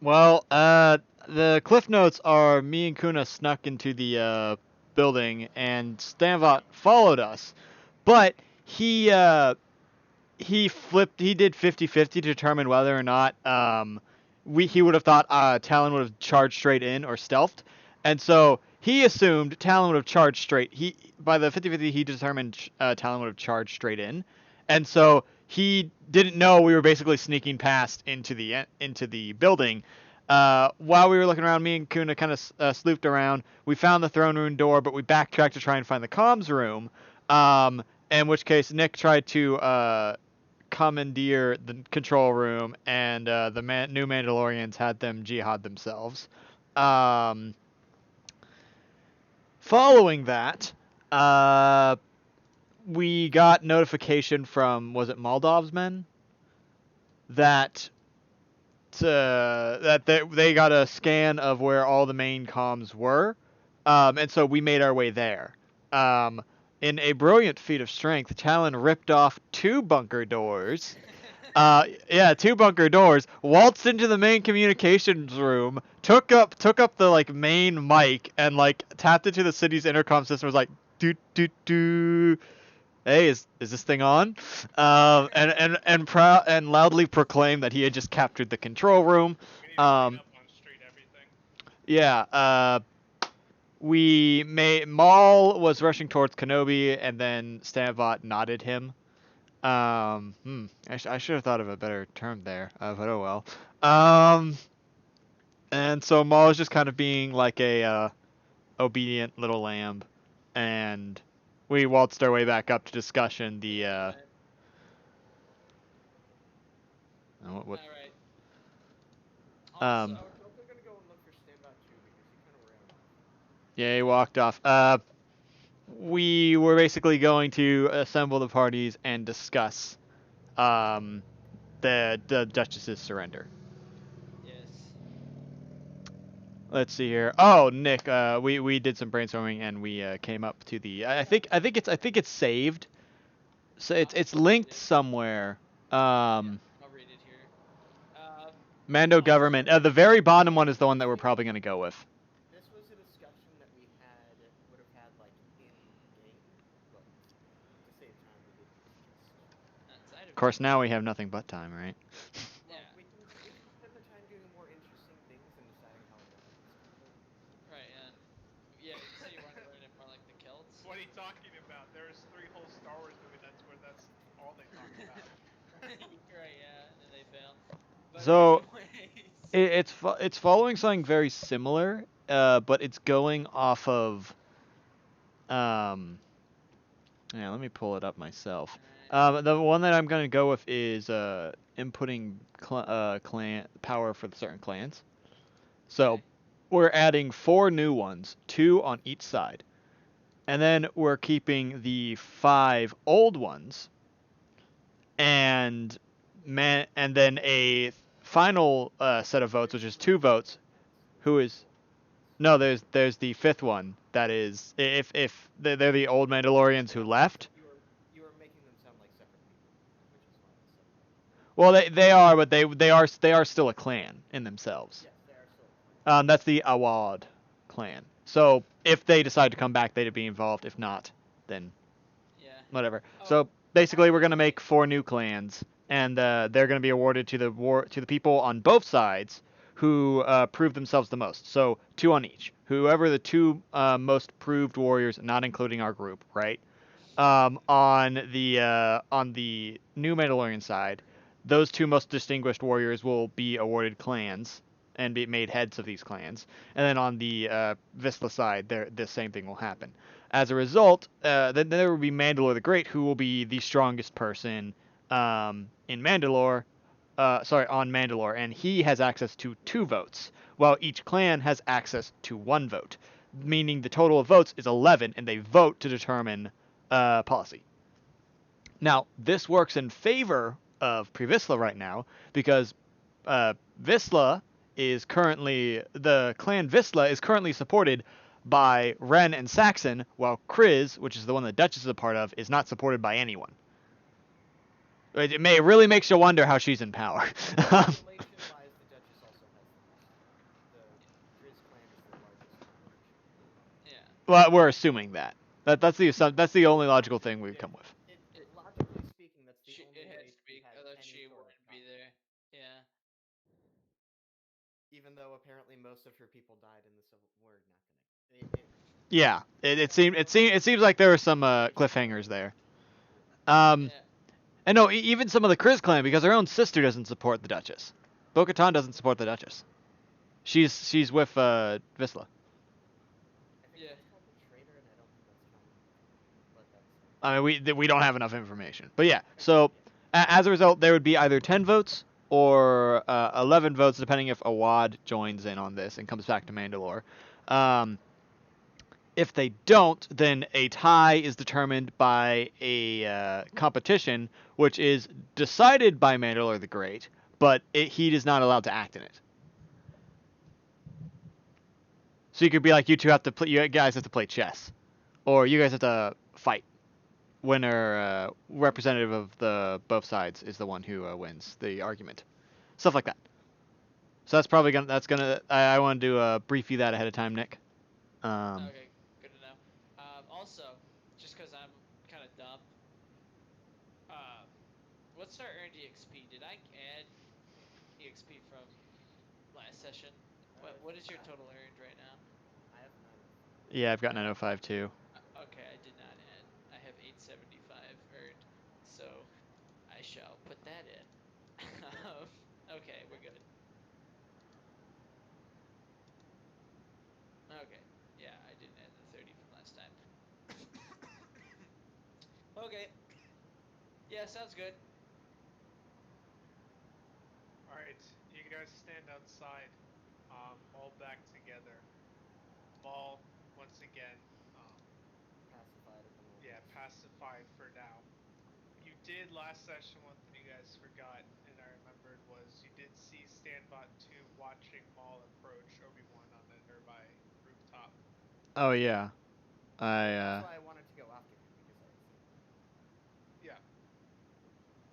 Well, the cliff notes are me and Kuna snuck into the building, and Stanvot followed us, but he he flipped. He did 50-50 to determine whether or not he would have thought Talon would have charged straight in or stealthed, and so he assumed Talon would have charged straight. He by the 50-50 he determined Talon would have charged straight in, and so he didn't know we were basically sneaking past into the building. While we were looking around, me and Kuna kind of slooped around. We found the throne room door, but we backtracked to try and find the comms room. In which case Nick tried to commandeer the control room, and the new Mandalorians had them jihad themselves. Um, Following that, uh, we got notification from, was it Moldov's men, that they got a scan of where all the main comms were, and so we made our way there. Um, in a brilliant feat of strength, Talon ripped off two bunker doors. Yeah, two bunker doors. Waltzed into the main communications room. Took up the like main mic and like tapped into the city's intercom system. Was like, do do do. Hey, is this thing on? And loudly proclaimed that he had just captured the control room. We need to clean Um, up on street everything. yeah. Maul was rushing towards Kenobi, and then Stanvot nodded him. I should have thought of a better term there, but oh well. Um, and so Maul is just kind of being like a obedient little lamb, and we waltzed our way back up to discussion. The what All right. Also, um I was also gonna go and look for Standout too because he kind of ran off. yeah, he walked off. We were basically going to assemble the parties and discuss um the Duchess's surrender. yes. Let's see here. Oh, Nick, we did some brainstorming and we came up to the. I think it's saved. So it's linked Possibly. somewhere. Yeah, Um, I'll read it here. Uh, Mando also, government. The very bottom one is the one that we're probably gonna go with. This was a discussion that we would have had like in game, but to save time we didn't outside Of of course, game. now we have nothing but time, right? Well, Yeah. we can spend the time doing more interesting things and deciding how long it's gonna take. Right. And yeah, you said you wanted to learn it more like the Celts. What are you talking about? There's 3 whole Star Wars movies. That's all they talk about. You're right. Yeah, and then they fail. But So anyways. it's following something very similar, but it's going off of. Um, yeah, let me pull it up myself. The one that I'm gonna go with is inputting clan power for certain clans. So Okay. we're adding 4 new ones, 2 on each side, and then we're keeping the 5 old ones, and and then a final set of votes, which is 2 votes. Who is no? There's the 5th one that is if they're the old Mandalorians who left. You were making them sound like separate people, which is fine. So. Well, they are, but they are still a clan in themselves. Yes, they are still. That's the Awad clan. So if they decide to come back, they'd be involved. If not, then Yeah. whatever. Oh, So basically, we're gonna make 4 new clans, and they're gonna be awarded to the people on both sides who prove themselves the most. So 2 on each. Whoever the 2 most proved warriors, not including our group, right? On the new Mandalorian side, those 2 most distinguished warriors will be awarded clans and be made heads of these clans. And then on the Vistla side, the same thing will happen. As a result, then there will be Mandalore the Great, who will be the strongest person in Mandalore. On Mandalore, and he has access to 2 votes, while each clan has access to 1 vote, meaning the total of votes is 11, and they vote to determine policy. Now, this works in favor of Previsla right now because Visla is currently the clan Visla is currently supported by Ren and Saxon, while Kriz, which is the one the Duchess is a part of, is not supported by anyone. It really makes you wonder how she's in power. Relation-wise, the Duchess also has the power. Well, we're assuming that. That's the only logical thing we've come with. Logically speaking, that's the only It way has to he be, has although any she sort of wouldn't be contact. there. Yeah. Even though apparently most of her people died in the Civil War, not gonna. Yeah, it seems like there were some cliffhangers there. Yeah. And no, even some of the Kriz clan, because her own sister doesn't support the Duchess. Bo-Katan doesn't support the Duchess. She's with Visla. I think Yeah. that's called the traitor, and I don't think that's canon. But that's. I mean, we don't have enough information. But yeah, Okay, so yeah. as a result, there would be either 10 votes or 11 votes, depending if Awad joins in on this and comes back to Mandalore. Um, if they don't, then a tie is determined by a competition, which is decided by Mandalore the Great, but he is not allowed to act in it. So you could be like, you two have to play, you guys have to play chess, or you guys have to fight. Winner, representative of the both sides is the one who wins the argument. Stuff like that. So that's probably gonna. That's gonna. I want to brief you that ahead of time, Nick. Okay. Good to know. Also, just because I'm kind of dumb, uh, what's our earned EXP? Did I add EXP from last session? What is your total earned right now? I have 905. Yeah, I've got 905 too. Okay, I did not add. I have 875 earned, so I shall put that in. Okay, we're good. Okay, yeah, I didn't add the 30 from last time. Okay, yeah, sounds good. All right, you guys stand outside, all back together. Maul, once again, Pacified at the moment. yeah, pacified for now. You did last session. One thing you guys forgot, and I remembered, was you did see Standbot 2 watching Maul approach Obi-Wan on a nearby rooftop. Oh yeah, That's why I wanted to go after him because I had seen that. Yeah.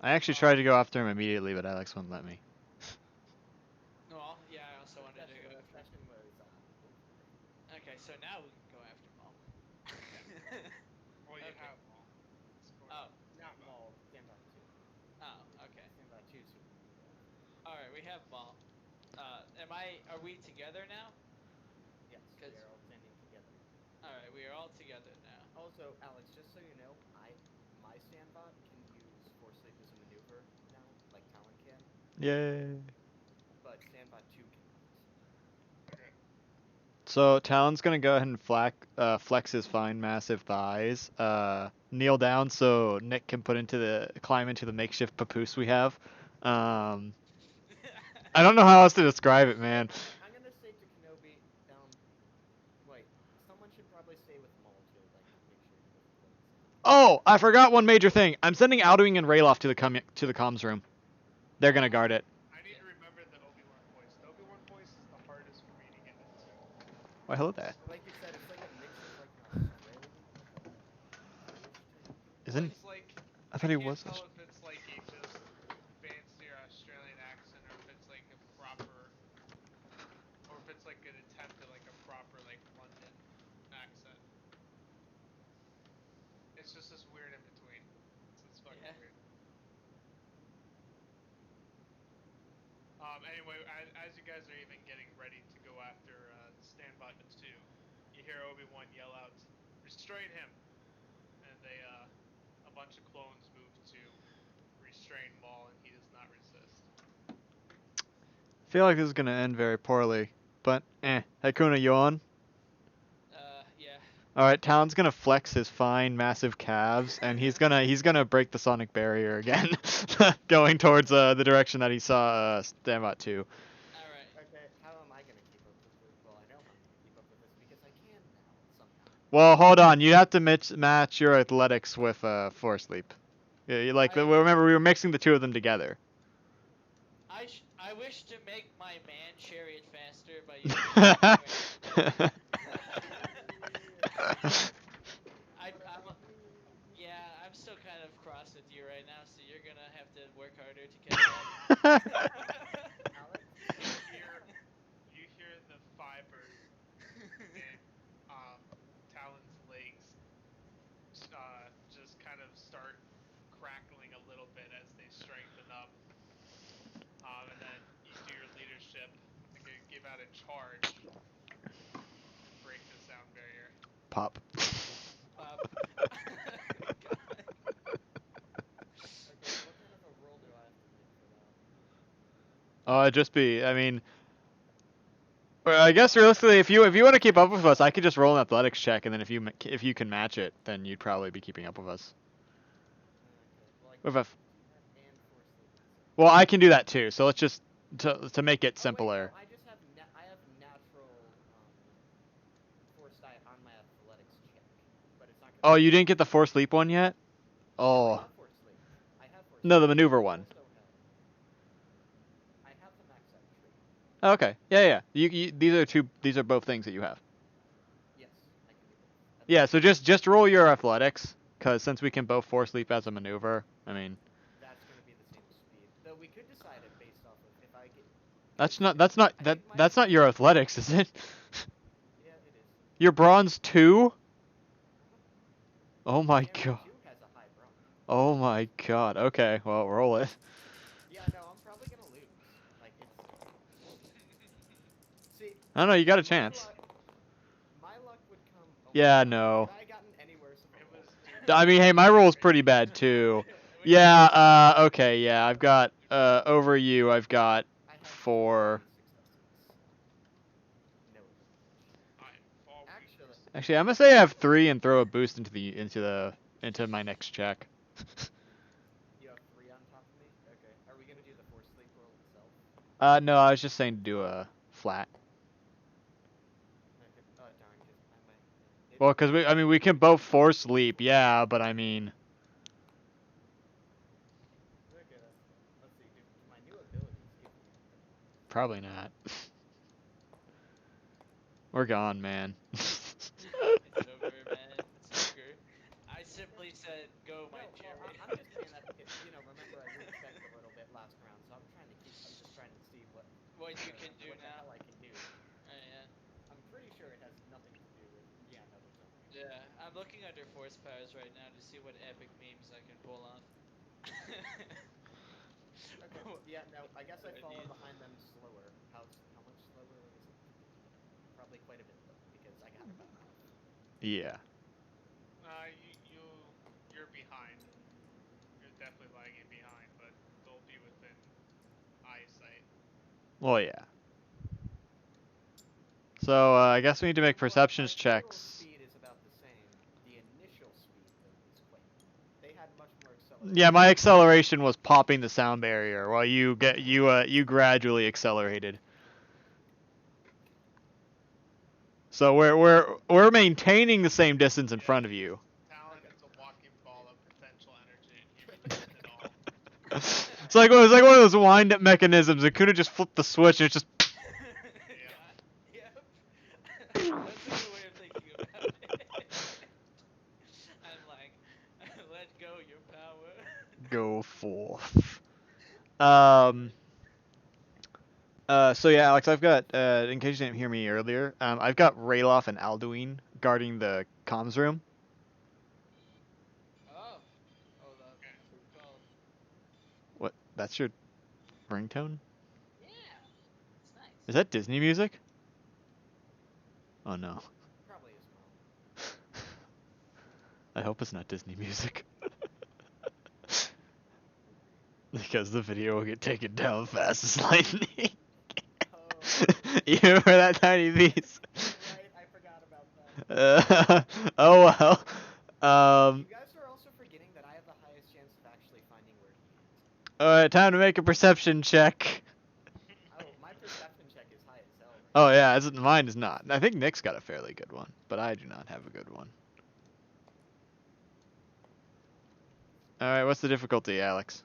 I actually tried to go after him immediately, but Alex wouldn't let me. Well, yeah, I also wanted to go The after him. session was over. Okay, so now we can go after Maul. Well, you Okay. have Maul. It's going Oh. Not Standbot. Maul, Standbot 2. Oh, okay. Standbot 2 is who we can go after. Alright, we have Maul. Are we together now? Yes, we 'Cause are all standing together. alright, we are all together now. Also, Alex, just so you know, my Standbot can use Force Leap as a maneuver now, like Talon can, Yay. but Standbot 2 cannot. Okay. So Talon's gonna go ahead and flex his fine, massive thighs. Kneel down so Nick can climb into the makeshift papoose we have. I don't know how else to describe it, man. I'm gonna say to Kenobi, wait, someone should probably stay with Maul to like make sure he doesn't go insane. Oh, I forgot one major thing. I'm sending Outwing and Rayloff to the comms room. They're gonna guard it. I need Okay. to remember the Obi-Wan voice. The Obi-Wan voice is the hardest for me to get into. Why, hello there. Like you said, it's like a mix of like an Australian, like a British type. Isn't? It's like I I thought he can't was. tell if it's like a just fancier Australian accent or if it's like a proper, or if it's like an attempt at like a proper like London accent. It's just this weird in between. It's fucking Yeah. weird. Anyway, as you guys are even getting ready to go after Standbot 2, you hear Obi-Wan yell out, "Restrain him!" And a bunch of clones move to restrain Maul, and he does not resist. I feel like this is gonna end very poorly, but Hakuna, you on? Yeah. All right, Talon's gonna flex his fine, massive calves, and he's gonna break the sonic barrier again, going towards the direction that he saw Standbot 2. Alright. Okay, how am I gonna keep up with this? Well, I know I'm gonna keep up with this because I can now somehow. Well, hold on. You have to match your athletics with Force Leap. Yeah, remember we were mixing the two of them together. I wish to make my man chariot faster by using yeah, I'm still kind of cross with you right now, so you're gonna have to work harder to catch up. Alex, You hear the fibers in start crackling a little bit as they strengthen up. And then you do your leadership and give out a charge and break the sound barrier. Pop. Okay, what kind of a roll do I have to make for that? It'd just be, I mean, I guess realistically, if you want to keep up with us, I could just roll an athletics check, and then if you can match it, then you'd probably be keeping up with us. Okay, well, I With a, can do that and force leap. well, I can do that too. So let's just to make it simpler. Oh, wait, no, I just have I have natural force die on my athletics check, but it's not gonna Oh, you didn't get the force leap one yet? Oh. I have force leap. I have force No, the leap. maneuver I one. also I have the max out trait. Okay. Yeah. These are both things that you have. Yes, I can do both. Yeah. So just roll your athletics, because since we can both force leap as a maneuver, I mean. That's gonna be the same speed. Though we could decide it based off of if I get. That's not your athletics, is it? Yeah, it is. Your bronze 2? Oh my Stamina god. 2 has a high bronze. Oh my god. Okay, well, roll it. Yeah, no, I'm probably gonna lose. Like it's. See. I don't know, you got a chance. My luck would come. Oh Yeah, my god, no. Had I gotten any worse of a It roll? was. I mean, hey, my roll's pretty bad too. Yeah, okay, yeah, I've got, over you, I've got I have 4. 3 successes. No. I'm all Actually, Actually, I'm gonna say I have 3 and throw a boost into my next check. you have 3 on top of me. Okay. Are we gonna do the force sleep roll itself? No, I was just saying to do a flat. Okay. Oh darn, 'cause I might. Well, because we can both force leap, yeah, but I mean. Okay, let's see. Do my new abilities give me? Probably not. We're gone, man. It's over, man. It's over. I simply said, "Go, my No, Jerry." well, I'm just saying that if remember I rechecked a little bit last round, so I'm just trying to see what you can do what the now. hell I can do. Oh, yeah. I'm pretty sure it has nothing to do with no, there's nothing. Yeah, I'm looking under force powers right now to see what epic memes I can pull off. Okay. Yeah, no, I guess I What I fall need. behind them slower. How much slower is it? Probably quite a bit though, because I got about half. Yeah. You're behind. You're definitely lagging behind, but they'll be within eyesight. Well, yeah. So, I guess we need to make perceptions Our total checks. speed is about the same. The initial speed though is quite. They had much more acceleration. Yeah, my acceleration was popping the sound barrier, while you gradually accelerated. So we're maintaining the same distance in front of you. Talon is a walking ball of potential energy, and he released it all. It's like one of those wind-up mechanisms. It could have just flipped the switch, and it's just. Yep. That's a good way of thinking about it. I'm like, let go your power. Go forth. So yeah, Alex, I've got, in case you didn't hear me earlier, I've got Rayloff and Alduin guarding the comms room. Oh. Hold up. I recall. What? That's your ringtone? Yeah. It's nice. Is that Disney music? Oh no. Probably as well. I hope it's not Disney music. Because the video will get taken down fast as lightning. Oh. You remember that tiny piece? Right, I forgot about that. Oh well. You guys are also forgetting that I have the highest chance of actually finding where he is. Alright, time to make a perception check. Oh, my perception check is high as hell. Oh yeah, mine is not. I think Nick's got a fairly good one, but I do not have a good one. Alright, what's the difficulty, Alex?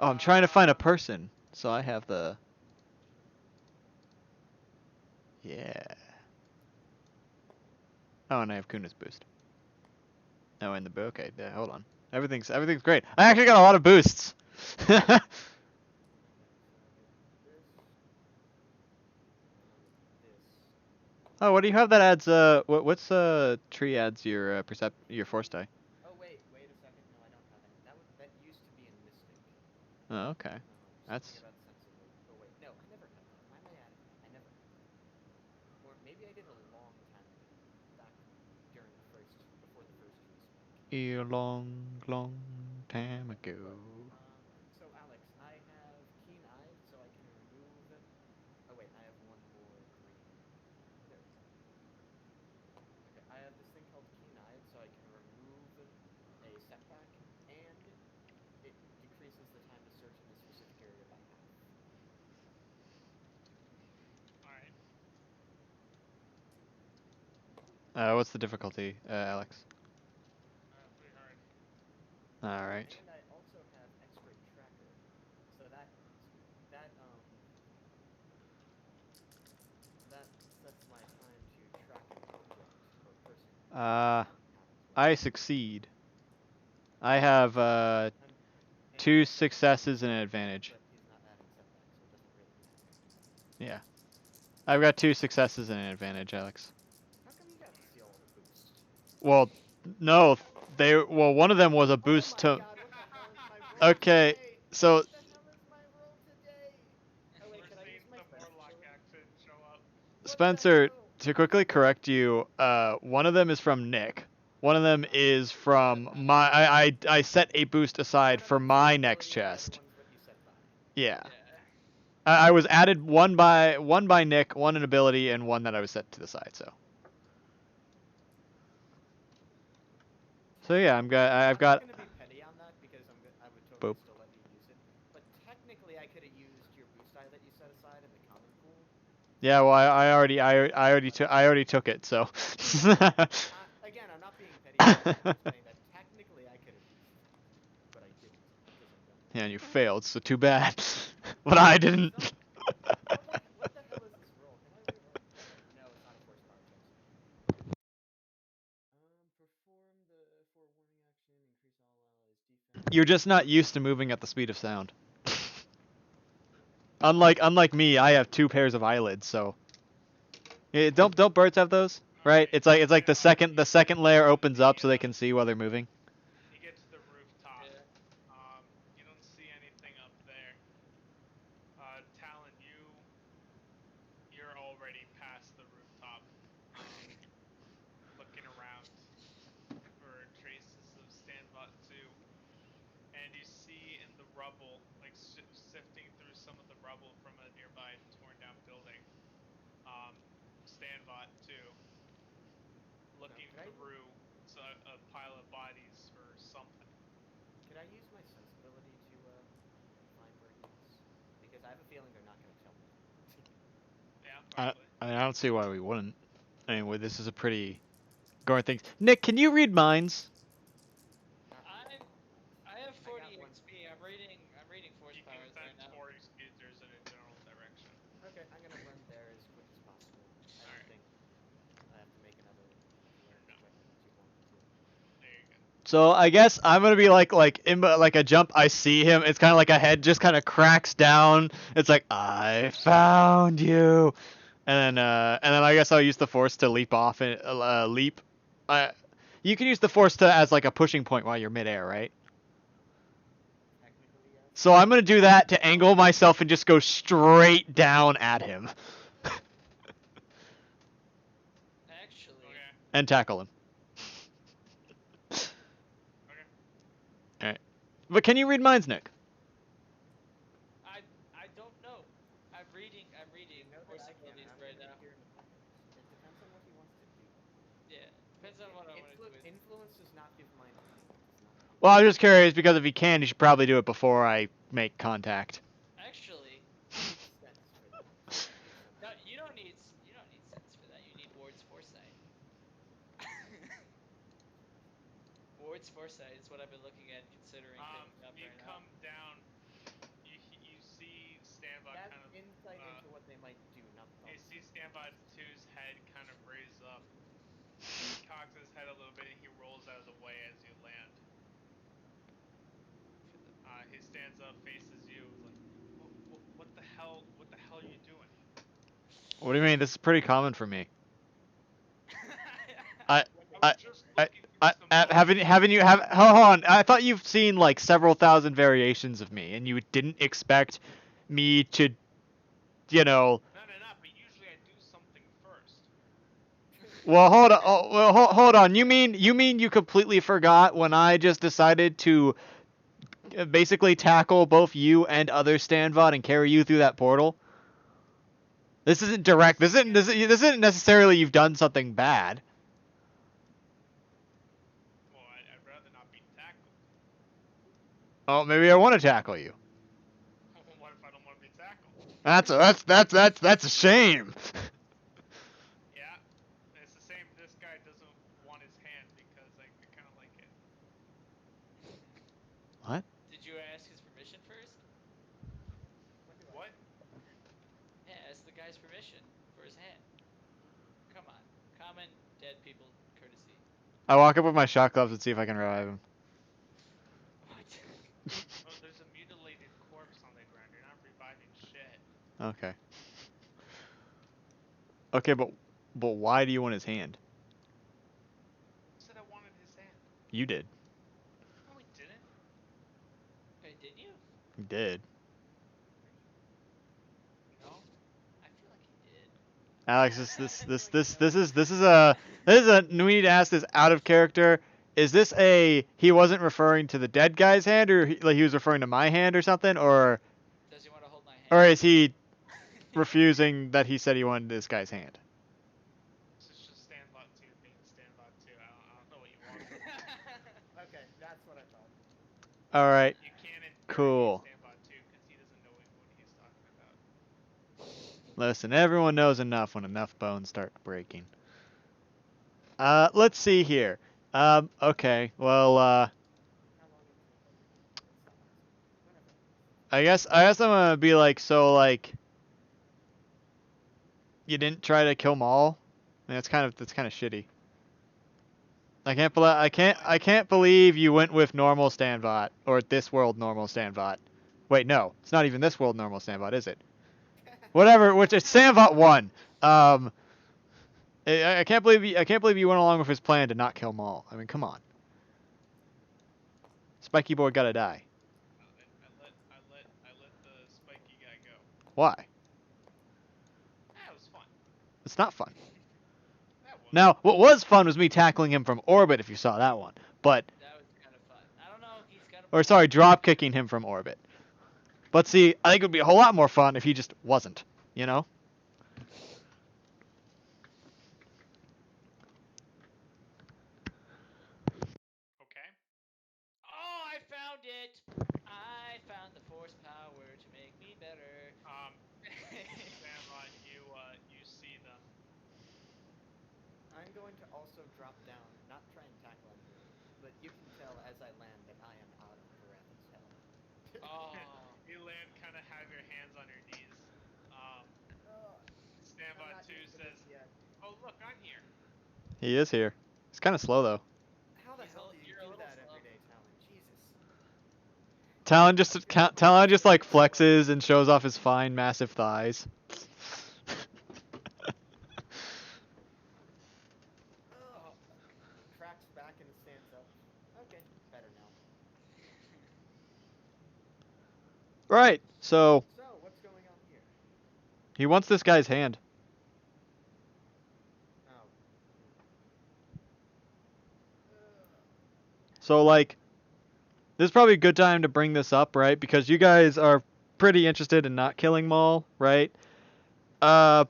Oh, I'm trying to find a person, so I have the... Yeah. Oh, and I have Kuna's boost. Oh, and the... Okay, yeah, hold on. Everything's great. I actually got a lot of boosts! Oh, what do you have that adds? What's tree adds your your force die? Oh wait a second. No, I don't have any. That used to be in Mystic. Oh, okay. Something That's about sensible. Oh wait, no, I never had that. Why am I adding that? I never had that. Or maybe I did a long time ago, back during before the first respec. a long, long time ago. So Alex, I have keen-eyed, so I can remove. Oh wait, I have one more green. Where is it? Okay, I have this thing called keen-eyed, so I can remove a setback, and it decreases the time to search in a specific area by half. Alright. What's the difficulty, Alex? Pretty hard. All right. And I also have X-ray tracker, so that that sets my time to track an object or person before Uh, something happens. I succeed. I have And 2 he's successful, successes and an advantage. but he's not adding setbacks, so it doesn't really matter. Yeah. I've got 2 successes and an advantage, Alex. How come you got to see all the boosts? Well, no, one of them was a Oh boost my to. god, what the hell is my roll Okay, today? so What the hell is my roll today? Oh wait, We're can I use seeing my some Warlock fast accent show up. What Spencer, the hell? to quickly correct you, one of them is from Nick. One of them is from my. I set a boost aside One of for them's your my ability next and the other chest. one's what you set by. Yeah. Yeah. I was added one by Nick, one an ability, and one that I was set to the side. So yeah, I've I'm not got. gonna be petty on that because I would totally Boop. still let you use it. But technically, I could have used your boost die that you set aside in the common pool. Yeah, well, I already took it. So. Again, I'm not being petty. I'm just saying that technically I could have used that, but I didn't because I'm dumb. Yeah, and you failed, so too bad. But I didn't. What the hell is this roll? Can I reroll? No, it's not a force power test. Perform the forewarning action, increase all allies' defense. You're just not used to moving at the speed of sound. Unlike me, I have 2 pairs of eyelids, so. Don't birds have those? Right? Alright, It's like the second layer opens up so they can see while they're moving. You get to the rooftop. Yeah. You don't see anything up there. Talon, you're already past the rooftop. Looking around for traces of Standbot 2. And you see in the rubble, like sifting through some of the rubble from a nearby torn down building, Standbot 2 looking through a pile of bodies for something. Could I use my sensibility to find where he is? Because I have a feeling they're not going to tell me. Yeah, probably. I don't see why we wouldn't. Anyway, this is a pretty gore thing. Nick, can you read minds? I have 40 I got one. XP. I'm reading force You can powers right sense now. 40 speeders in a general direction. Okay, I'm gonna run there as quick as possible. I don't Alright. think I have to make another learn No. weapon too long to. There you go. So I guess I'm gonna be like like a jump. I see him. It's kind of like a head just kind of cracks down. It's like I found you, and then I guess I'll use the force to leap off and leap. You can use the force to as like a pushing point while you're midair, right? Technically, yes. So I'm gonna do that to angle myself and just go straight down at him. Actually, Okay. And tackle him. Okay. Alright. But can you read minds, Nick? I don't know. I'm reading You know that force I can. abilities I'm right gonna now. hear in the packets. It depends on what he wants to do. Yeah, depends on what I want to do. Influence does not give mind reading. It does not. Well, I'm just curious because if he can, he should probably do it before I make contact. Actually, Sense for that. no, you don't need sense for that. You need Ward's foresight. Ward's foresight is what I've been looking at, considering picking up You right now. come down. You see Standbot That's kind of. insight into what they might do, not the You see Standbot 2's head kind of raise up. He cocks his head a little bit and he rolls out of the way as you land. He stands up, faces you, like, what the hell? What the hell are you doing? What do you mean? This is pretty common for me. Haven't you hold on? I thought you've seen like several thousand variations of me, and you didn't expect me to, you know. No, but usually I do something first. Well, hold on. Oh, well, hold on. You mean you completely forgot when I just decided to basically tackle both you and other Stanvod and carry you through that portal? This isn't direct. This isn't necessarily you've done something bad. Well, I'd rather not be tackled. Oh, maybe I want to tackle you. What if I don't want to be tackled? That's a shame. Yeah, it's the same. This guy doesn't want his hand because I kind of like it. What? Did you ask his permission first? What? Yeah, ask the guy's permission for his hand. Come on. Common dead people courtesy. I walk up with my shot gloves and see if I can revive him. What? Well, there's a mutilated corpse on the ground. You're not reviving shit. Okay. Okay, but why do you want his hand? Who said I wanted his hand? You did. No, he didn't. Wait, did you? You did. No. I feel like he did. Alex, this is a we need to ask this out of character. Is this a he wasn't referring to the dead guy's hand, or like he was referring to my hand or something, or Does he want to hold my hand? or is he refusing that he said he wanted this guy's hand? This is just Standbot 2 being Standbot 2. I don't know what you want from me. Okay, that's what I thought. All right. You can't interrogate Cool. Standbot 2 because he doesn't know what he's talking about. Listen, everyone knows enough when enough bones start breaking. Let's see here. Okay. Well, How long until whenever? I guess I'm gonna be like, so like, you didn't try to kill Maul? I mean, that's kind of shitty. I can't believe you went with normal Stanbot or this world normal Stanbot. Wait, no, it's not even this world normal Stanbot, is it? Whatever, which is Stanbot 1. I can't believe you went along with his plan to not kill Maul. I mean, come on. Spiky boy gotta die. I let the spiky guy go. Why? That was fun. It's not fun. That was. Now, what was fun was me tackling him from orbit, if you saw that one. But, That was kind of fun. I don't know if he's got a or sorry, drop kicking him from orbit. But see, I think it would be a whole lot more fun if he just wasn't, you know? Okay. Oh, I found it! I found the force power to make me better. Sandlot, you see them. I'm going to also drop down, not try and tackle anyone, but you can tell as I land that I am out of Karatha's hell. Oh. You land, kind of have your hands on your knees. Standbot 2 says, "Oh look, I'm here." He is here. He's kind of slow, though. How the He's hell a- do you you're a do little that slow. every day, Talon? Jesus. Talon just like flexes and shows off his fine, massive thighs. Oh. Cracks back and stands up. Okay, better now. Right. So So, what's going on here? he wants this guy's hand. Oh. So like, this is probably a good time to bring this up, right? Because you guys are pretty interested in not killing Maul, right? How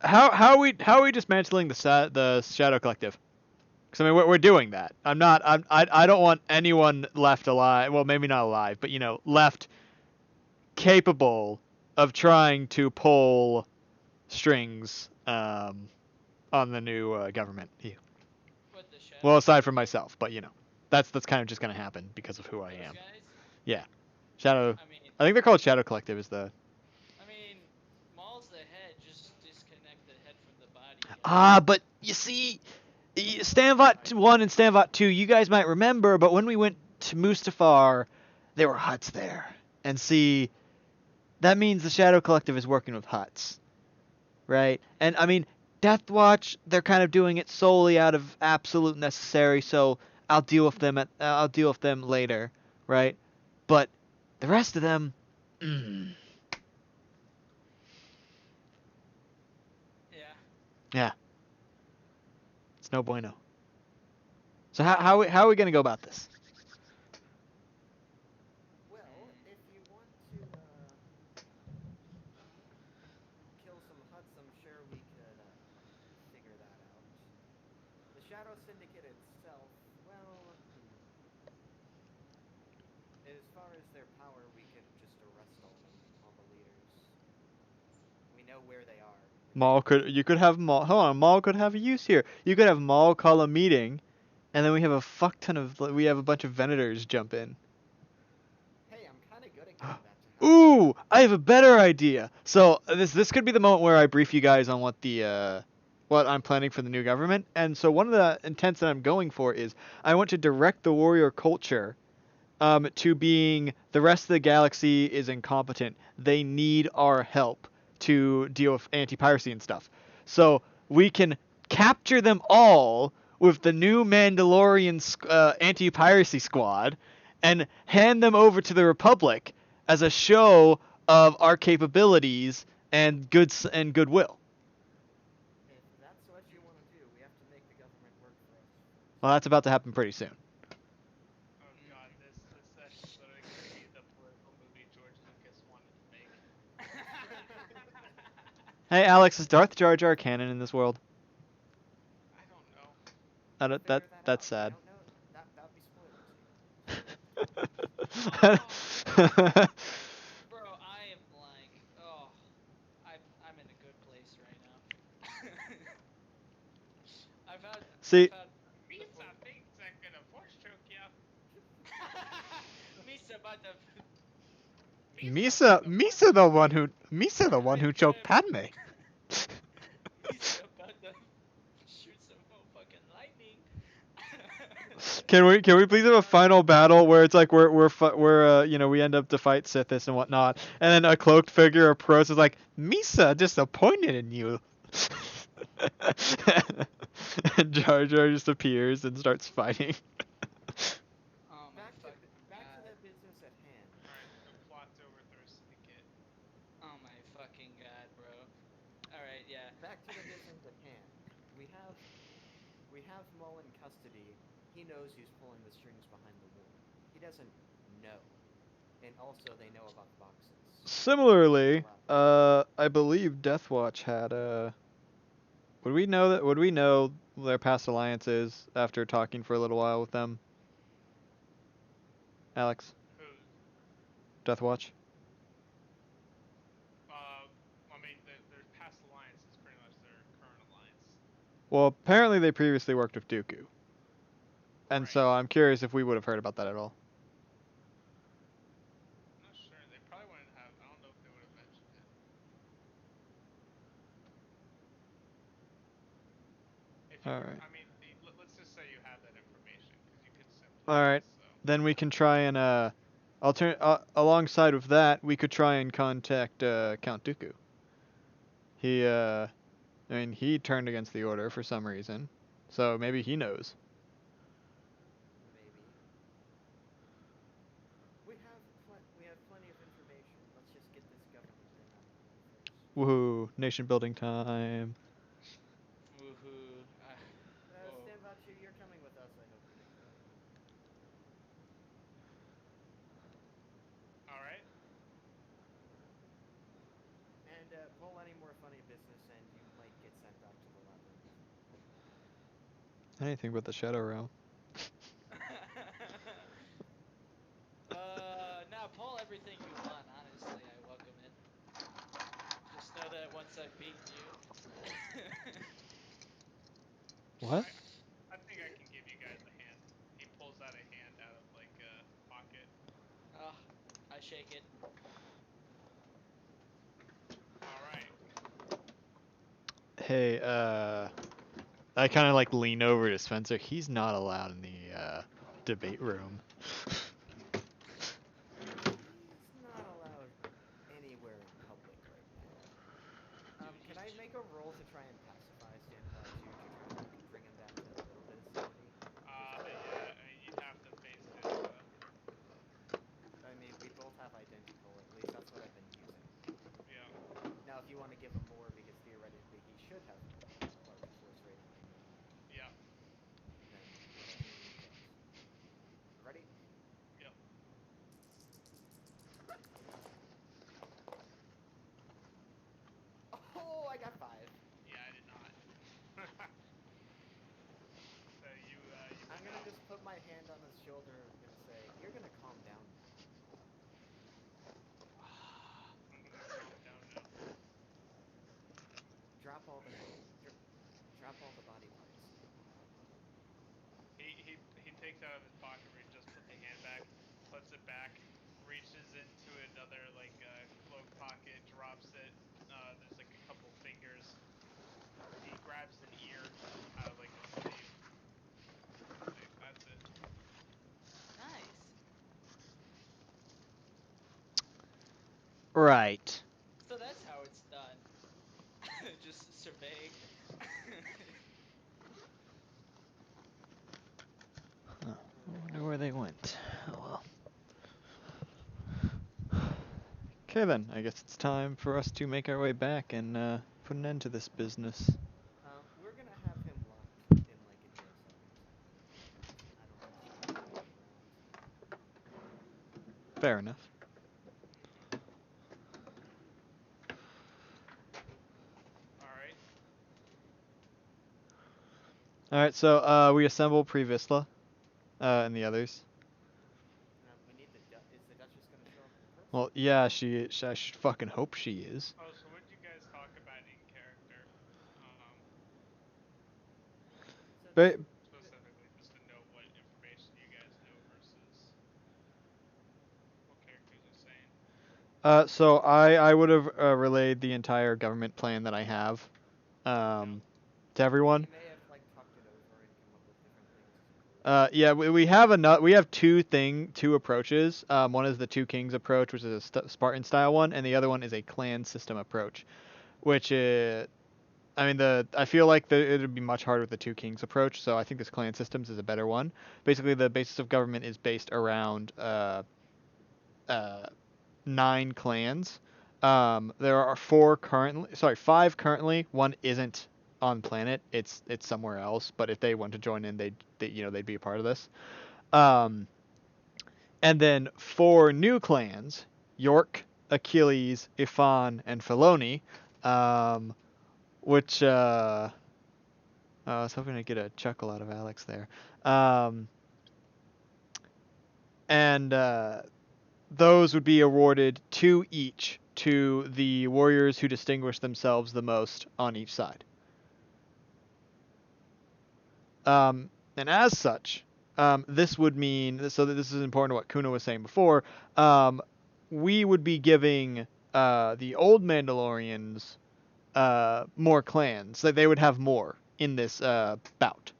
are we dismantling the Shadow Collective? Because I mean we're doing that. I don't want anyone left alive. Well, maybe not alive, but you know, left capable of trying to pull strings on the new government. Yeah. What, the shadow? Well, aside from myself, but you know, that's kind of just gonna happen because of who I Those am. guys? Yeah, Shadow. I mean, I think they're called Shadow Collective. Is the Maul's the head. Just disconnect the head from the body. but you see, Stanvot 1 and Stanvot 2, you guys might remember, but when we went to Mustafar, there were huts there, and see, that means the Shadow Collective is working with huts, right? And I mean, Death Watch, they're kind of doing it solely out of absolute necessary, so I'll deal with them later, right? But the rest of them, mm, Yeah. yeah, it's no bueno. So how are we gonna go about this? Well, if you want to kill some huts, I'm sure we could figure that out. The Shadow Syndicate itself, well, as far as their power, we could just arrest all the leaders. We know where they are. You could have Maul. Hold on, Maul could have a use here. You could have Maul call a meeting, and then we have a bunch of Venators jump in. Hey, I'm kind of good at getting that to happen. Ooh, I have a better idea. So this could be the moment where I brief you guys on what I'm planning for the new government. And so one of the intents that I'm going for is I want to direct the warrior culture to being the rest of the galaxy is incompetent. They need our help to deal with anti-piracy and stuff. So we can capture them all with the new Mandalorian anti-piracy squad and hand them over to the Republic as a show of our capabilities and goodwill. If that's what you want to do, we have to make the government work for us. Well, that's about to happen pretty soon. Oh god, this is literally gonna be the political movie George Lucas wanted to make. Hey, Alex, is Darth Jar Jar canon in this world? I don't know. That's sad. I don't know. That'd be spoilers. Bro, I am like, oh, I'm in a good place right now. See- I've had Pizza thinks I'm gonna force choke ya. Misa about the Misa the one who choked Padme. Misa about to shoot some fucking lightning. Can we please have a final battle where it's like we end up to fight Sithis and whatnot, and then a cloaked figure approaches like Misa disappointed in you. And Jar Jar just appears and starts fighting. Oh my Back to fucking the god. business at hand. Alright, the plot to overthrow Syndicate. Oh my fucking god, bro. Alright, yeah. Back to the business at hand. We have Maul in custody. He knows who's pulling the strings behind the war. He doesn't know. And also they know about the boxes. Similarly, I believe Death Watch had Would we know their past alliances after talking for a little while with them? Alex, Who? Death Watch. I mean, their past alliance is pretty much their current alliance. Well, apparently they previously worked with Dooku. And Right. so I'm curious if we would have heard about that at all. I'm not sure. They probably wouldn't have. I don't know if they would have mentioned it. If you, Alright. I mean, let's just say you have that information because you could simply. Alright. So. Then we can try and alongside with that, we could try and contact Count Dooku. He turned against the order for some reason. So maybe he knows. Maybe. We have plenty of information. Let's just get this government thing out of the way first. Woohoo, nation building time. Woohoo. Whoa. Stand by you. You're coming with us. I hope. All right. And pull any more funny business, and you might get sent back to the labyrinth. Anything but the Shadow Realm. Now pull everything you want, honestly, I welcome it. Just know that once I've beaten you. What? I think I can give you guys a hand. He pulls out a hand out of like a pocket. Oh, I shake it. All right. Hey, I kind of like lean over to Spencer. He's not allowed in the debate room. He's not allowed anywhere in public right now. Can I make a roll to try and pacify my hand on his shoulder and say, "You're gonna calm down now." I'm gonna calm down now. Drop all the drop all the body parts. He takes out of his pocket where he just put the hand back, puts it back, reaches into another like cloak pocket, drops it. There's like a couple fingers. He grabs an ear out of like a sleeve. That's it. Nice. Right. So that's how it's done. Just surveying. I wonder where they went. Oh well. Okay then, I guess it's time for us to make our way back and put an end to this business. We're gonna have him locked in like a jail cell or something. I don't want him moving around. Fair enough. All right. Alright, so we assemble Pre-Visla and the others. We need is the Duchess gonna show up first? Well, yeah, I should fucking hope she is. Oh, so what did you guys talk about in character? Ba- Specifically, just to know what information you guys know versus what characters are saying. So I would have relayed the entire government plan that I have to everyone. We may have like talked it over and come up with different things. Yeah, we have two approaches. One is the Two Kings approach, which is a Spartan style one, and the other one is a clan system approach, which is, I mean, I feel like it would be much harder with the Two Kings approach. So I think this clan systems is a better one. Basically, the basis of government is based around 9 clans. There are 5 currently. One isn't on planet. It's somewhere else. But if they want to join in, they'd be a part of this. And then 4 new clans: York, Achilles, Ifan, and Filoni. Which I was hoping to get a chuckle out of Alex there. And those would be awarded 2 each to the warriors who distinguish themselves the most on each side. And as such, this would mean, so that this is important to what Kuna was saying before, we would be giving the old Mandalorians more clans. That they would have more in this bout.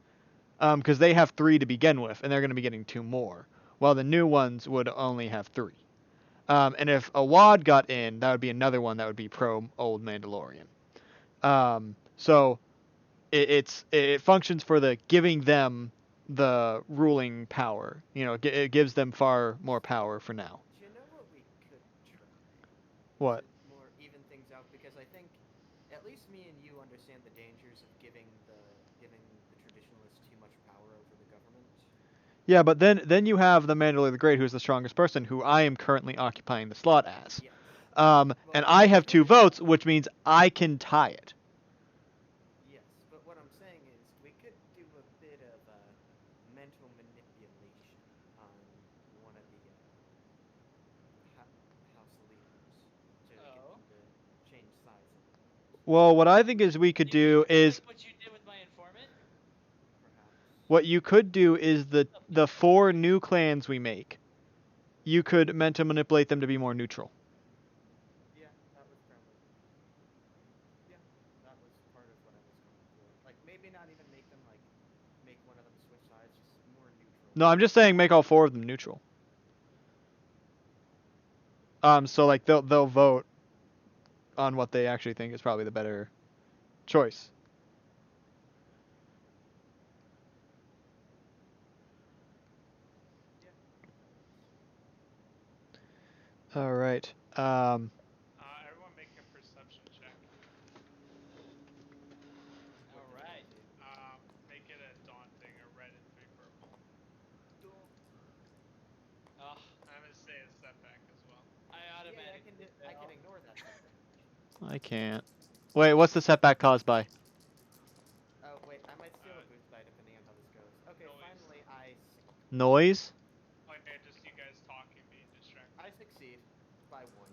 Because they have 3 to begin with, and they're going to be getting 2 more, while the new ones would only have 3. And if a WAD got in, that would be another one that would be pro old Mandalorian. So it functions for the giving them the ruling power. It gives them far more power for now. Do you know what we could try? What? To more even things out, because I think at least me and you understand the dangers of giving the traditionalists too much power over the government. Yeah, but then you have the Mandalore the Great, who is the strongest person, who I am currently occupying the slot as. Yes. And I have 2 votes, which means I can tie it. Yes, but what I'm saying is we could do a bit of mental manipulation on one of the house leaders to get them to change sides a little bit. Well, what I think is we could do is Like what you did with my informant? Perhaps. what you could do is the 4 new clans we make. You could mental manipulate them to be more neutral. Yeah, that was part of what I was going for. Like maybe not even make them like make one of them switch sides, just more neutral. No, I'm just saying make all 4 of them neutral. So like they'll vote on what they actually think is probably the better choice. Yeah. All right. Everyone make a perception check. All right. Make it a daunting, a red and 3 purple. Oh, I'm gonna say a setback as well. I Yeah, automatically I can fail. ignore that. I can't. Wait, what's the setback caused by? Oh wait, I might steal a boost die depending on how this goes. Okay, Noise. finally I suck. Noise? Oh yeah, just you guys talking, being distracted. I succeed by 1.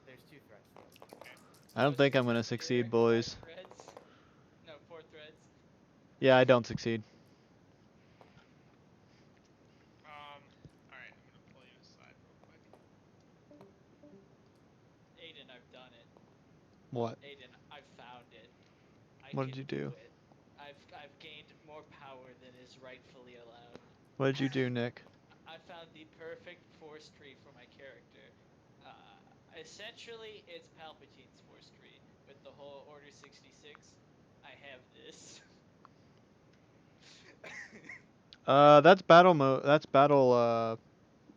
There's 2 threats though. Okay. I don't So think I'm gonna succeed succeed, there, 5 boys. threads. No, 4 threads. Yeah, I don't succeed. All right, I'm gonna pull you aside real quick. Aiden, I've done it. What? Aiden, I've found it. I What can did you do do? it. I've gained more power than is rightfully allowed. What did you do, Nick? I found the perfect force tree for my character. Essentially, it's Palpatine's force tree with the whole Order 66. I have this. That's battle mode. That's battle.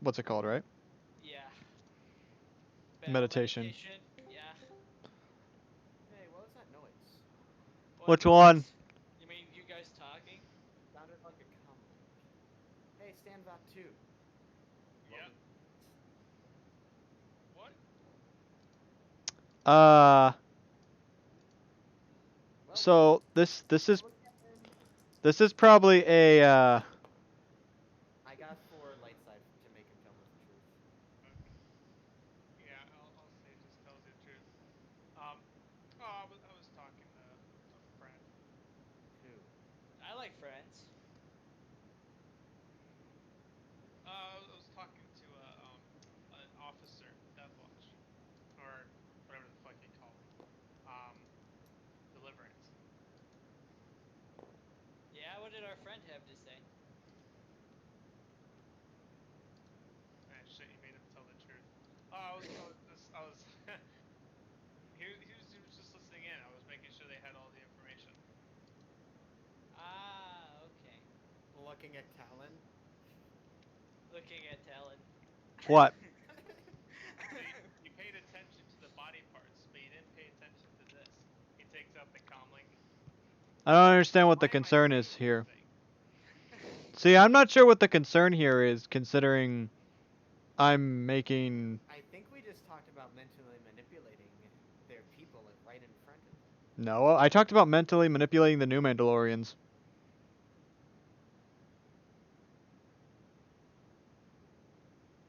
What's it called, right? Yeah. Battle Meditation. Yeah. Hey, what was that noise? What Which noise? one? You mean you guys talking? Sounded like a comlink. Hey, Stanbot 2. Yep. What? Uh. Well, So this is look at him. this is probably a I got 4 light side to make him tell me the truth. Okay. Yeah, I'll say it just tells you the truth. Um, oh, I was talking to a friend. Who? I like friends. I was talking to an officer, Death Watch, or whatever the fuck you call them. Deliverance. Yeah, what did our friend have to say? Man, shit, you made him tell the truth. Oh, I was he was just listening in. I was making sure they had all the information. Ah, okay. Looking at Talon. Looking at Talon. what? So you paid attention to the body parts, but you didn't pay attention to this. He takes out the comlink. I don't understand what Why the am I concern seeing is this here. thing? See, I'm not sure what the concern here is, considering I'm making. I think we just talked about mentally manipulating their people right in front of them. No, I talked about mentally manipulating the new Mandalorians.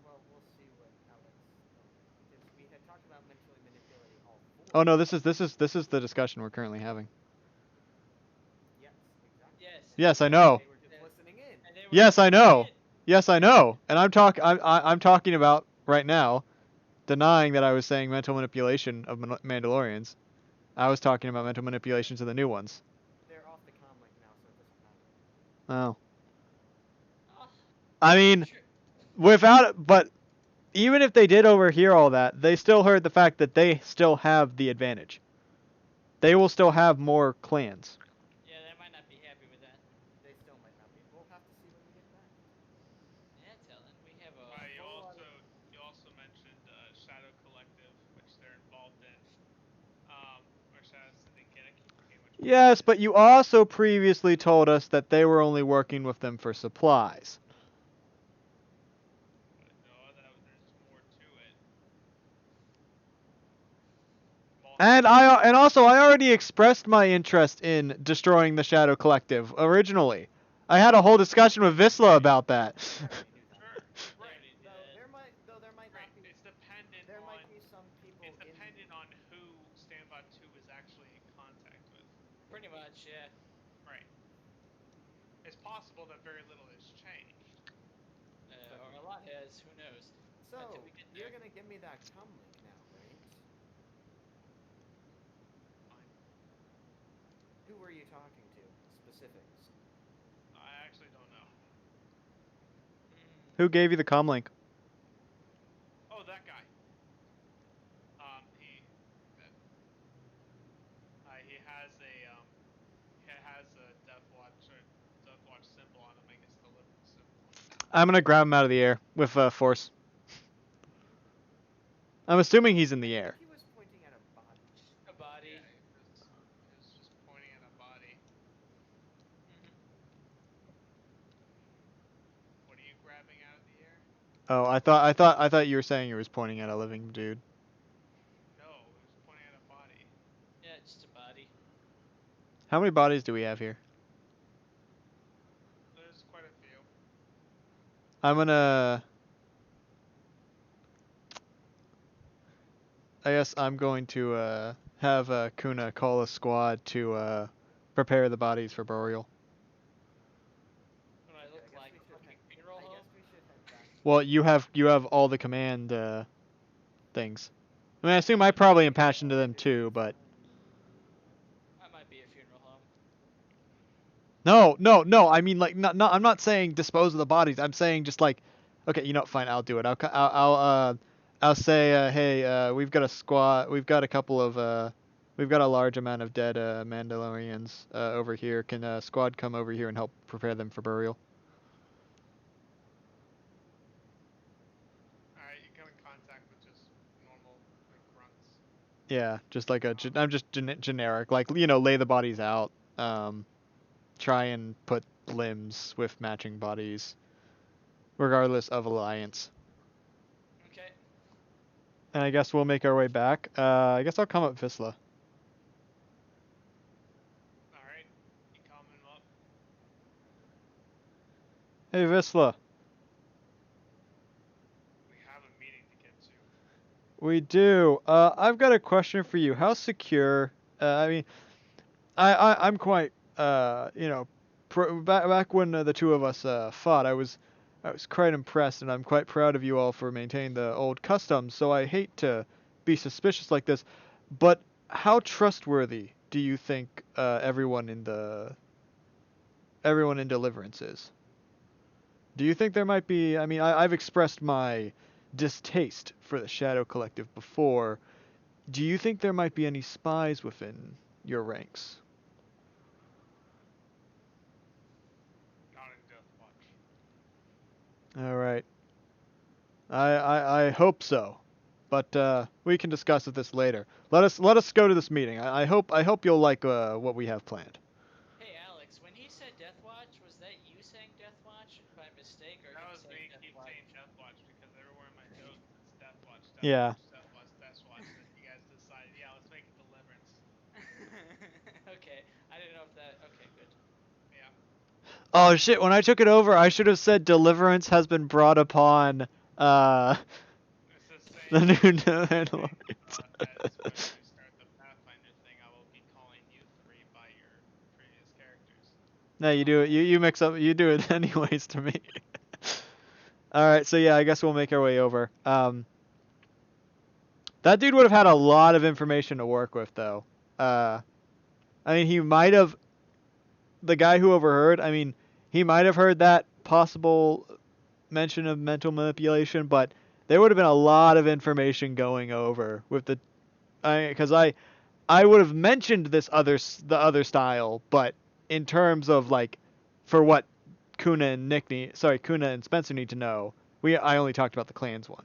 Well, we'll see what Alex. Because we had talked about mentally manipulating all 4. Oh no, this is the discussion we're currently having. Yes, exactly. Yes. Yes, I And know. they were just listening in. And they were Yes, I listening know. in. Yes, I know. And I'm talking about right now, denying that I was saying mental manipulation of Mandalorians. I was talking about mental manipulations of the new ones. They're off the comlink now, so it doesn't matter. Oh. Oh, I mean, sure. but even if they did overhear all that, they still heard the fact that they still have the advantage. They will still have more clans. Yeah, they might not be happy with that. They still might not be. We'll have to see when we get back. Yeah, Talon, we have a. You also mentioned Shadow Collective, which they're involved in, or Shadow Syndicate. I keep forgetting which one. Yes, but you also previously told us that they were only working with them for supplies. No, there's more to it. And also I already expressed my interest in destroying the Shadow Collective originally. I had a whole discussion with Visla about that. I already knew that. Sure, They right. already did Though that. there might Right. not be. It's dependent There on might be some people it's dependent on who Standbot 2 is actually in contact with. Pretty much, yeah. Right. It's possible that very little has changed. Or a lot has. Who knows? So Until we get you're there. gonna give me that comlink now, right? Fine. Who were you talking to? Specifics. I actually don't know. Who gave you the comlink? Oh, that guy. He has a Death Watch symbol on him. I guess the liberal symbol. I'm gonna grab him out of the air with force. I'm assuming he's in the I air. think he was pointing at a body. A body. Yeah, he was just pointing at a body. What are you grabbing out of the air? Oh, I thought you were saying you was pointing at a living dude. No, he was pointing at a body. Yeah, just a body. How many bodies do we have here? There's quite a few. I'm gonna. I guess I'm going to have Kuna call a squad to prepare the bodies for burial. What do I look like? A fucking funeral I home? guess we should head back. Well, you have all the command things. I mean, I assume I probably am passionate to them too, but I might be a funeral home. no. I mean, like, not. I'm not saying dispose of the bodies. I'm saying just like, okay, you know, fine, I'll do it. I'll say, hey, we've got a squad. We've got a couple of we've got a large amount of dead Mandalorians over here. Can a squad come over here and help prepare them for burial? Alright, you come in contact with just normal, like, grunts. Yeah, just like I'm just generic, like, you know, lay the bodies out. Try and put limbs with matching bodies, regardless of alliance. Okay. And I guess we'll make our way back. I guess I'll come up Visla. Alright, you call him up. Hey Visla, We have a meeting to get to. we do. I've got a question for you. How secure? I mean, I'm quite you know, back when the two of us fought, I was quite impressed, and I'm quite proud of you all for maintaining the old customs. So I hate to be suspicious like this, but how trustworthy do you think everyone in Deliverance is? Do you think there might be? I mean, I've expressed my distaste for the Shadow Collective before. Do you think there might be any spies within your ranks? Not in Death Watch. All right. I hope so, but we can discuss this later. Let us go to this meeting. I hope you'll like what we have planned. Hey Alex, when he said Death Watch, was that you saying Death Watch by mistake, or That him was saying me Death keep Watch? saying Death Watch because everywhere in my notes it's Death Watch, Death Yeah. Watch, Death Watch, Death Watch. And then you guys decided, yeah, let's make it Deliverance. Okay, I didn't know if that. Okay, good. Yeah. Oh shit! When I took it over, I should have said Deliverance has been brought upon. It's the same. The new Mandalorians. As when we start the Pathfinder thing, I will be calling you three by your previous characters. No, you do it. You mix up. You do it anyways to me. All right, so yeah, I guess we'll make our way over. That dude would have had a lot of information to work with, though. I mean, he might have. The guy who overheard. I mean, he might have heard that possible mention of mental manipulation, but there would have been a lot of information going over with the. Because I would have mentioned the other style, but in terms of like, for what Kuna and Spencer need to know, I only talked about the clans one.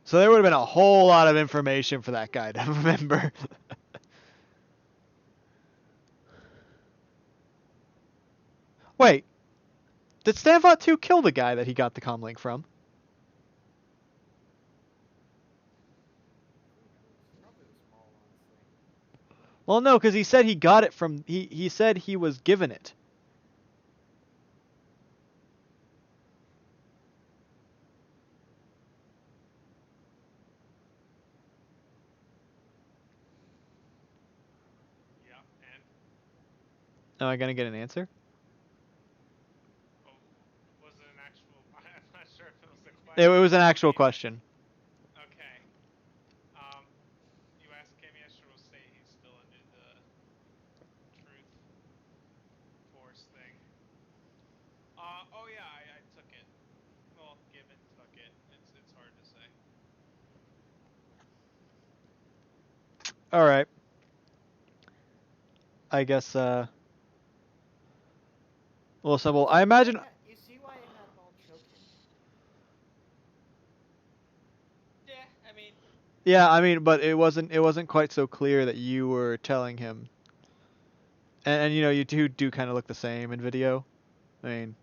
So there would have been a whole lot of information for that guy to remember. Wait, did Stanvot 2 kill the guy that he got the comlink from? Probably was small, honestly. Well, no, because he said he got it from. He said he was given it. Yeah. And Am I gonna get an answer? oh, was it an actual? I'm not sure if it was a It question. was an actual question. Okay. You asked Kamiesha will say he's still under the truth force thing. Oh yeah, I took it. Well, given took it. It's hard to say. All right. I guess. Well, simple. I imagine. You see why I had Maul choke him? Yeah, I mean, Yeah, I mean, but it wasn't quite so clear that you were telling him. And you know, you do kind of look the same in video. I mean,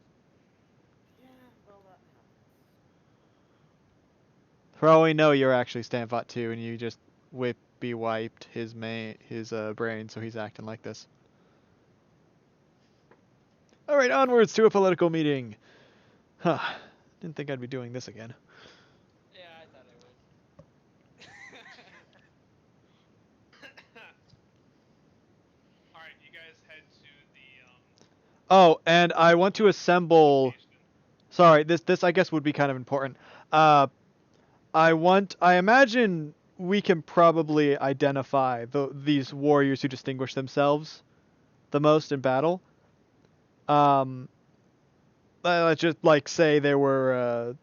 Yeah, well, that happens. for all we know, you're actually Stanfot 2, and you just wiped his brain, so he's acting like this. All right, onwards to a political meeting. Huh. Didn't think I'd be doing this again. Yeah, I thought I would. All right, you guys head to the Oh, and I want to assemble. location. Sorry, this I guess would be kind of important. I imagine we can probably identify these warriors who distinguish themselves the most in battle. Um, let's just like say there were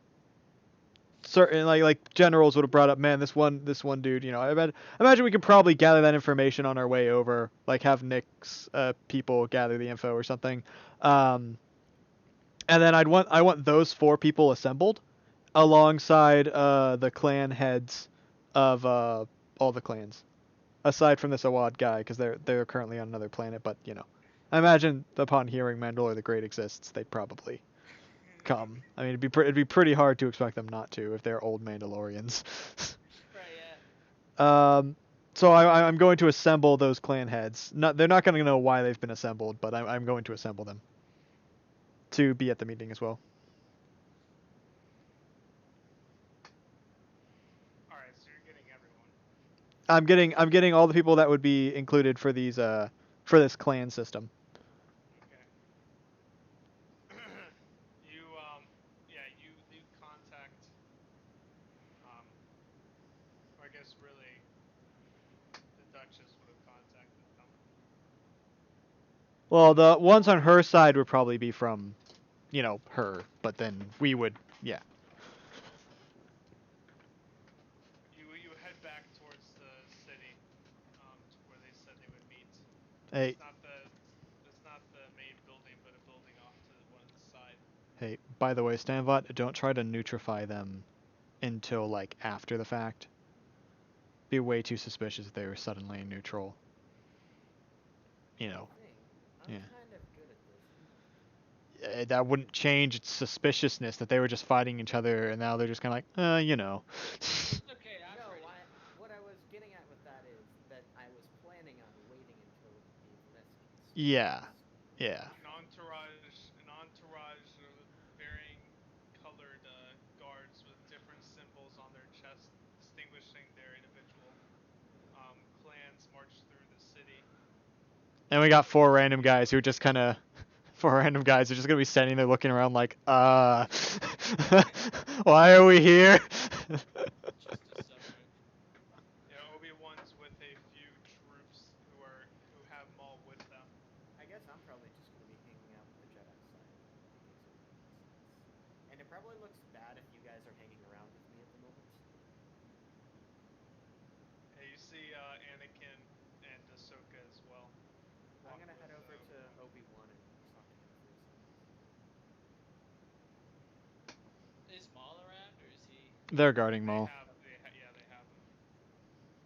certain like generals would have brought up, man, this one dude, imagine we could probably gather that information on our way over, like have Nick's people gather the info or something. Um, and then I want those 4 people assembled alongside the clan heads of all the clans, aside from this Awad guy, because they're currently on another planet. But I imagine upon hearing Mandalore the Great exists, they'd probably come. I mean, it'd be pretty hard to expect them not to if they're old Mandalorians. Right, yeah. So I'm going to assemble those clan heads. They're not going to know why they've been assembled, but I'm going to assemble them to be at the meeting as well. All right, so you're getting everyone. I'm getting all the people that would be included for this clan system. Okay. you yeah, you contact or I guess really the Duchess would have contacted them. Well, the ones on her side would probably be from, her, but then we would, yeah. You head back towards the city, to where they said they would meet. Hey, It's not the main building, but a building off to one side. hey. By the way, Stanvot, don't try to neutrify them until like after the fact. Be way too suspicious if they were suddenly neutral. You know, Thing. I'm yeah. kind of good at this. That wouldn't change its suspiciousness that they were just fighting each other and now they're just kind of like, It's okay, I'm No, ready. what I was getting at with that is that I was planning on waiting until the Leskis. Yeah, yeah. An entourage of varying colored guards with different symbols on their chest, distinguishing their individual clans, march through the city. And we got 4 random guys who are just gonna be standing there looking around like, why are we here? Just a suburb. Yeah, Obi-Wan's with a few troops who have Maul with them. I guess I'm probably just going to be hanging out with the Jedi side of things. And it probably looks bad if you guys are hanging around with me at the moment. Yeah, you see Anakin and Ahsoka as well. I'm walk going to head with, over to Obi-Wan. Obi-Wan and talk to him for a second. Is Maul around, or is he? They're guarding Maul. Yeah, they have him.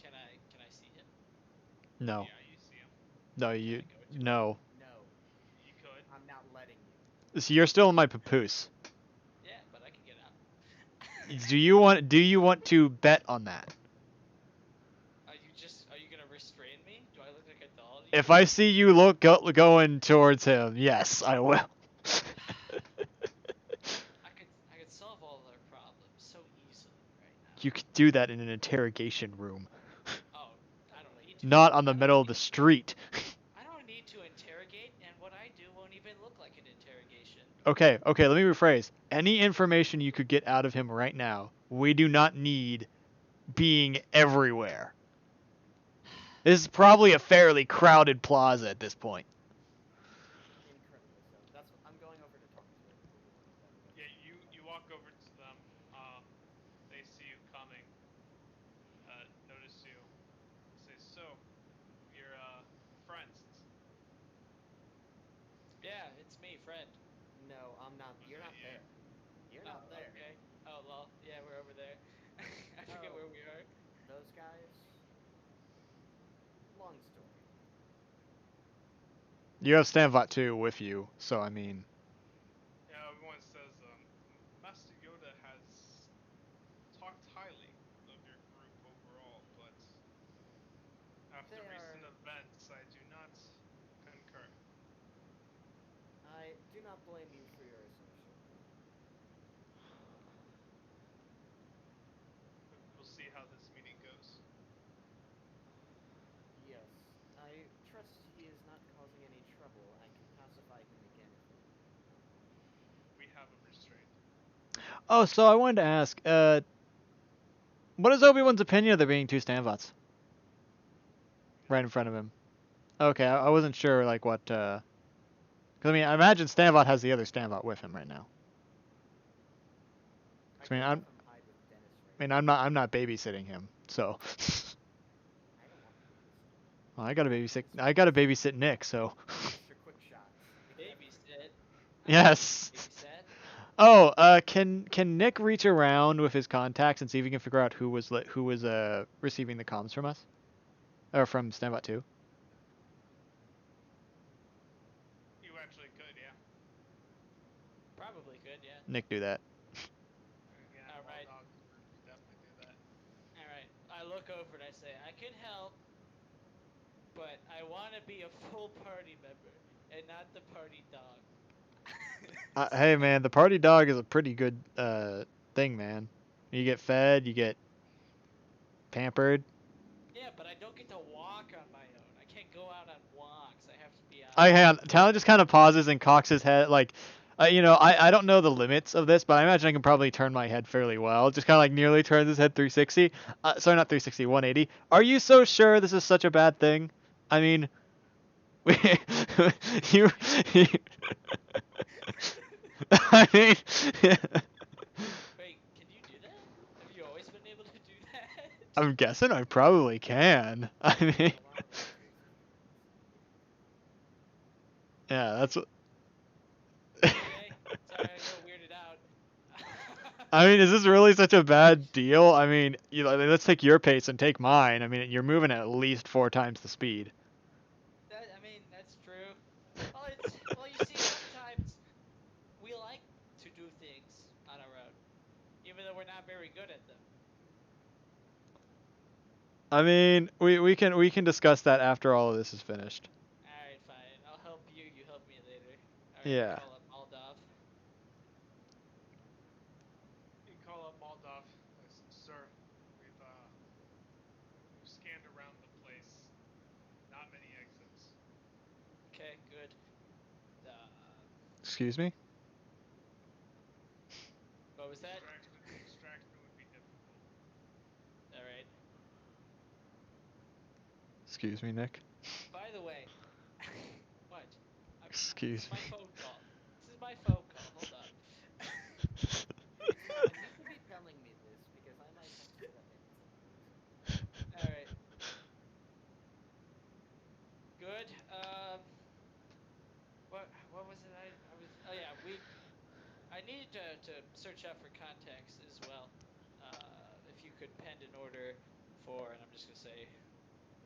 Can I see him? No, Yeah, you see him. no, Can you, I go to him? no. No, You could. I'm not letting you. So you're still in my papoose. Yeah, but I can get out. Do you want to bet on that? Are you gonna restrain me? Do I look like a doll to you? If I see you going towards him, yes, I will. I could solve all of our problems so easily right now. You could do that in an interrogation room, Oh, I don't need to. not on the I don't middle of need- the street. I don't need to interrogate, and what I do won't even look like an interrogation. Okay, let me rephrase. Any information you could get out of him right now, we do not need being everywhere. This is probably a fairly crowded plaza at this point. Incredibly so. That's what I'm going over to talk to Obi-Wan. Yeah, you walk over to them. They see you coming. Notice you. Say, so, you're friends. Yeah, it's me, friend. No, I'm not. You're not Yeah. there. You're Oh, not there. okay. Oh, lol. Yeah, we're over there. I forget Oh. where we are. Those guys. Long story. You have Stanvot too with you, so I mean, Yeah, everyone says, Master Yoda has talked highly of your group overall, but after recent events, I do not concur. I do not blame you for your assertion. how this meeting goes. Yes. I trust he is not causing any trouble. I can pacify him again if needed. We have him restrained. Oh, so I wanted to ask, what is Obi-Wan's opinion of there being two Stanvots right in front of him? Okay, I wasn't sure, like, what, 'cause, I mean, I imagine Stanvot has the other Stanvot with him right now. I I mean, could have him hide with Dennis I right mean, I'm not babysitting him, so. I don't want to babysit. Well, I gotta babysit Nick, so. Mr. Quickshot. Babysit. Yes. Babysat. Oh, can Nick reach around with his contacts and see if he can figure out who was receiving the comms from us, or from Stanbot 2? You actually could, yeah. Probably could, yeah. Nick, do that. Yeah, Alright. Dog could definitely do that. Alright. I look over and I say, I can help, but I want to be a full party member and not the party dog. Hey man, the party dog is a pretty good thing, man. You get fed, you get pampered. Yeah, but I don't get to walk on my own. I can't go out on walks. I have to be on. Hang on. Talon just kind of pauses and cocks his head, like, I don't know the limits of this, but I imagine I can probably turn my head fairly well. Just kind of like nearly turns his head 360. Sorry, not 360, 180. Are you so sure this is such a bad thing? I mean, you I mean, Wait, can you do that? Have you always been able to do that? I'm guessing I probably can. I mean, A lot of actors yeah, that's what. Okay. Sorry, I got weirded out. I mean, is this really such a bad deal? I mean, let's take your pace and take mine. I mean, you're moving at least 4 times the speed. I mean, that's true. Well, you see, sometimes we like to do things on our own, even though we're not very good at them. I mean, we can discuss that after all of this is finished. All right, fine. I'll help you. You help me later. All right. Yeah. Call up Moldov. You can call up Moldov. Sir, we've scanned around the place. Not many exits. Okay, good. Excuse me? What was that? Extraction would be difficult. All right. Excuse me, Nick. By the way, what? Excuse This is my me. phone call. This is my phone call. Hold on. Yeah, you should be telling me this because I might have to step in for some reason. All right. Good. What was it? I was. Oh yeah, I needed to search out for contacts as well. If you could pen an order for, and I'm just gonna say,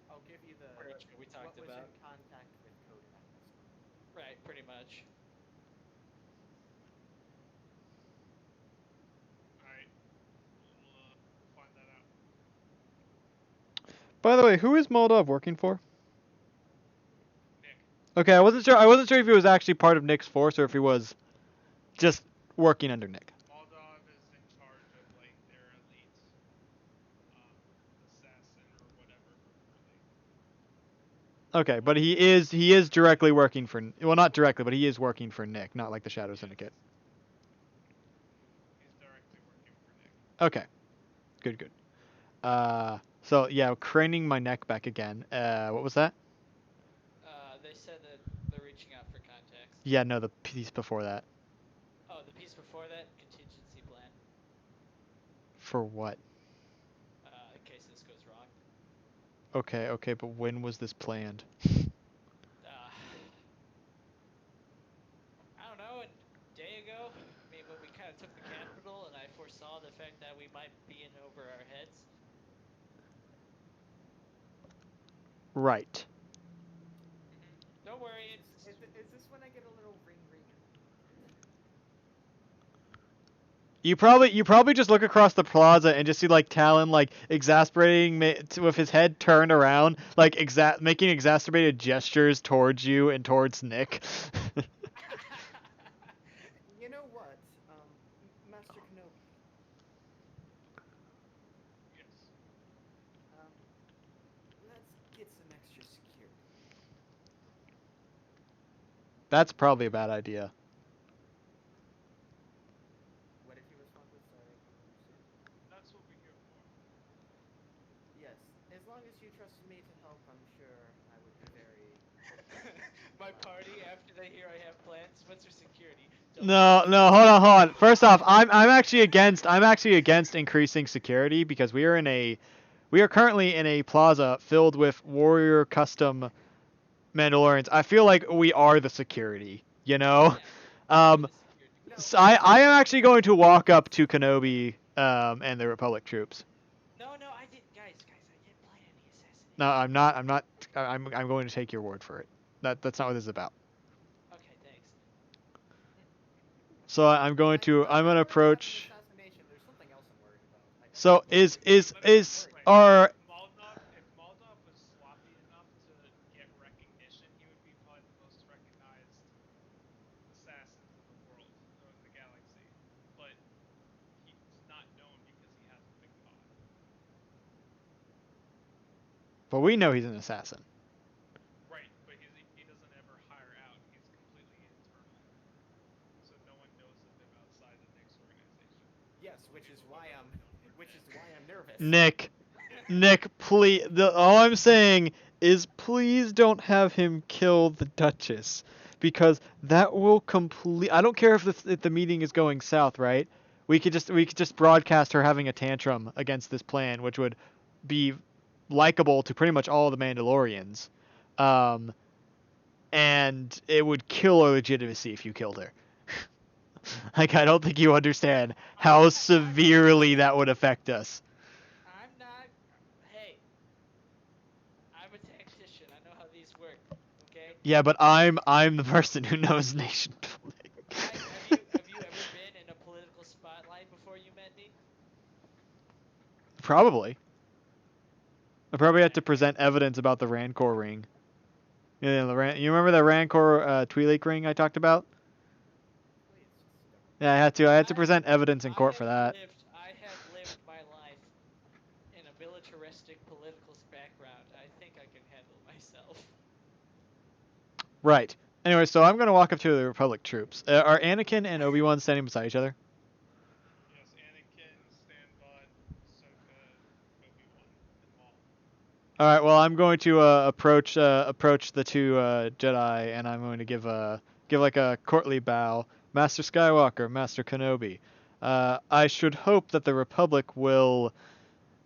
I'll give you the pretty much what we talked what about. was in contact with Code Atlas. Right, pretty much. Alright. We'll find that out. By the way, who is Moldov working for? Nick. Okay, I wasn't sure if he was actually part of Nick's force or if he was just working under Nick. Moldov is in charge of like their elite assassin or whatever. Okay, but he is directly working for, well, not directly, but he is working for Nick, not like the Shadow Syndicate. He's directly working for Nick. Okay. Good. So yeah, craning my neck back again. What was that? They said that they're reaching out for contacts. Yeah, no, the piece before that. Oh, the piece before that, contingency plan. For what? In case this goes wrong. Okay, but when was this planned? I don't know, a day ago, I mean, when we kind of took the capital and I foresaw the fact that we might be in over our heads. Right. Don't worry, Is this when I get a little ring? You probably just look across the plaza and just see like Talon like exasperating with his head turned around, like making exacerbated gestures towards you and towards Nick. You know what, Master Kenobi? Yes. your security. That's probably a bad idea. What did he respond with? Sorry, I couldn't understand. That's what we're here for. Yes, as long as you trusted me to help, I'm sure I would be very. My party, after they hear I have plans, what's your security? No, no, hold on. First off, I'm actually against increasing security because we are currently in a plaza filled with warrior custom Mandalorians. I feel like we are the security, you know? Yeah, Um, the security. No, so I am actually going to walk up to Kenobi and the Republic troops. No, I didn't. Guys, I didn't plan any assassination. No, I'm not. I'm going to take your word for it. That's not what this is about. Okay, thanks. So I'm going to approach. Assassination. There's something else I'm worried about. So is Right. our If Moldov was sloppy enough to get recognition, he would be probably the most recognized assassins in the world or in the galaxy. But he's not known because he has a big pod. but we know he's an assassin. Right, but he doesn't ever hire out. He's completely internal. So no one knows of him outside the Nyx organization. Yes, which is why I'm nervous. Nick, please. All I'm saying is please don't have him kill the Duchess, because that will complete. I don't care if the meeting is going south, right? We could just broadcast her having a tantrum against this plan, which would be likable to pretty much all the Mandalorians, um, and it would kill our legitimacy if you killed her. Like, I don't think you understand how severely that would affect us. I'm not. Hey, I'm a tactician. I know how these work. Okay. Yeah, but I'm the person who knows nation building. Have you ever been in a political spotlight before you met me? Probably. I probably had to present evidence about the Rancor ring. Yeah, you remember the Rancor Twi'lek ring I talked about? Please just don't. Yeah, I had to present evidence in court for that. I have lived my life in a militaristic political background. I think I can handle myself. Right. Anyway, so I'm gonna walk up to the Republic troops. Are Anakin and Obi-Wan standing beside each other? Yes, Anakin, Stanbot, Ahsoka, Obi-Wan, and Maul. All right. Well, I'm going to approach the two Jedi, and I'm going to give like a courtly bow. Master Skywalker, Master Kenobi. I should hope that the Republic will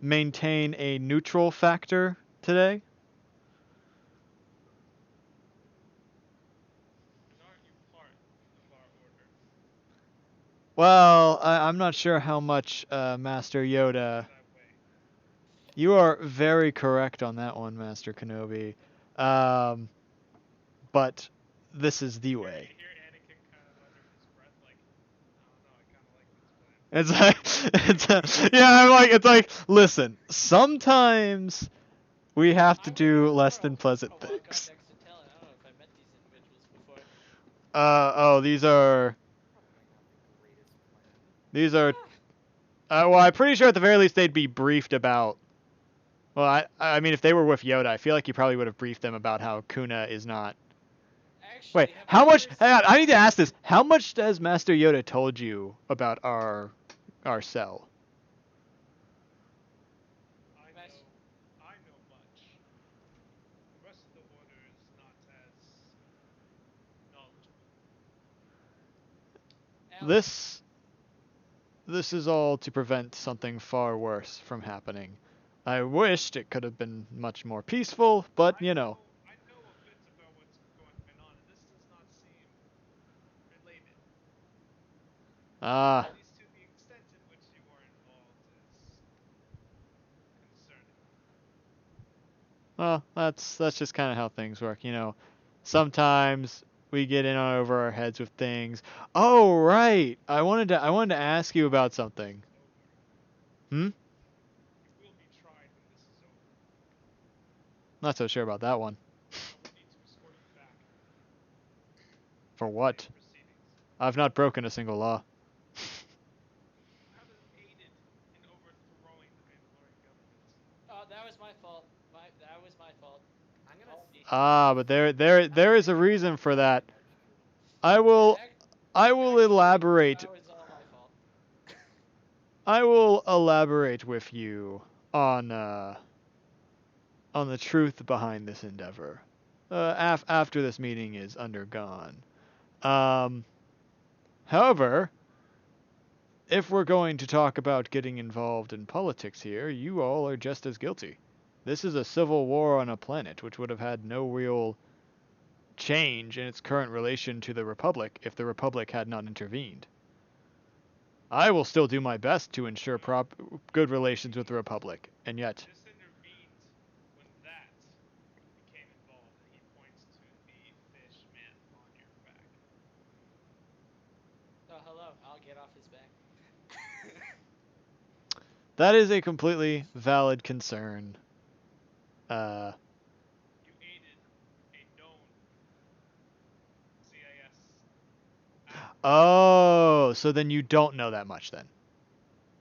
maintain a neutral factor today. But aren't you part of our order? Well, I'm not sure how much Master Yoda. Jedi way. You are very correct on that one, Master Kenobi. Um, but this is the way. You hear Anakin kind of under his breath, like, I don't know, I kind of like this plan. It's like, listen, sometimes we have to do less than pleasant I wanna walk up things. next to Talon. I don't know if I met these individuals before. These are, Probably not the greatest plan. these are, well, I'm pretty sure at the very least they'd be briefed about, well, I mean, if they were with Yoda, I feel like you probably would have briefed them about how Kuna is not. Actually, Wait, have how you much, ever hang on, seen- I need to ask this, how much has Master Yoda told you about our cell? I know much. The rest of the order is not as knowledgeable. Alex, This is all to prevent something far worse from happening. I wished it could have been much more peaceful, but you know. I know a bit about what's going on, and this does not seem related. Ah, At least to the extent in which you are involved is concerning. well, that's just kind of how things work, you know. Sometimes we get in over our heads with things. Oh, right. I wanted to ask you about something. Hmm? You will be tried when this is over. Not so sure about that one. I will need to escort you back. For what? Proceedings. I've not broken a single law. You haven't aided in overthrowing the Mandalorian government. oh, that was my fault. That was my fault. I'm gonna Ah, but there is a reason for that. I will Actually, elaborate. that was all my fault. I will elaborate with you on the truth behind this endeavor. After this meeting is undergone. Um, However, if we're going to talk about getting involved in politics here, you all are just as guilty. This is a civil war on a planet which would have had no real change in its current relation to the Republic if the Republic had not intervened. I will still do my best to ensure good relations with the Republic, and yet. This intervened when that became involved, and he points to the fish man on your back. Oh, hello. I'll get off his back. That is a completely valid concern. You aided a known CIS actor. Oh, so then you don't know that much then.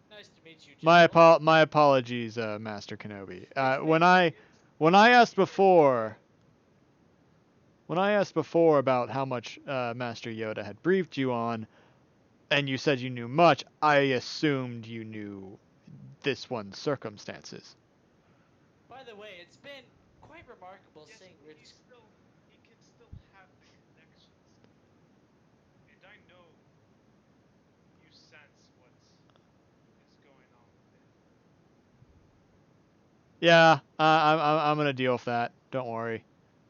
Nice to meet you, My General. my apologies, Master Kenobi. Which makes When I asked before about how much Master Yoda had briefed you on, and you said you knew much, I assumed you knew this one's circumstances. By the way, it's been quite remarkable Yes, seeing but Rich. he can still have the connections. And I know you sense what is going on within. Yeah, I'm gonna deal with that. Don't worry.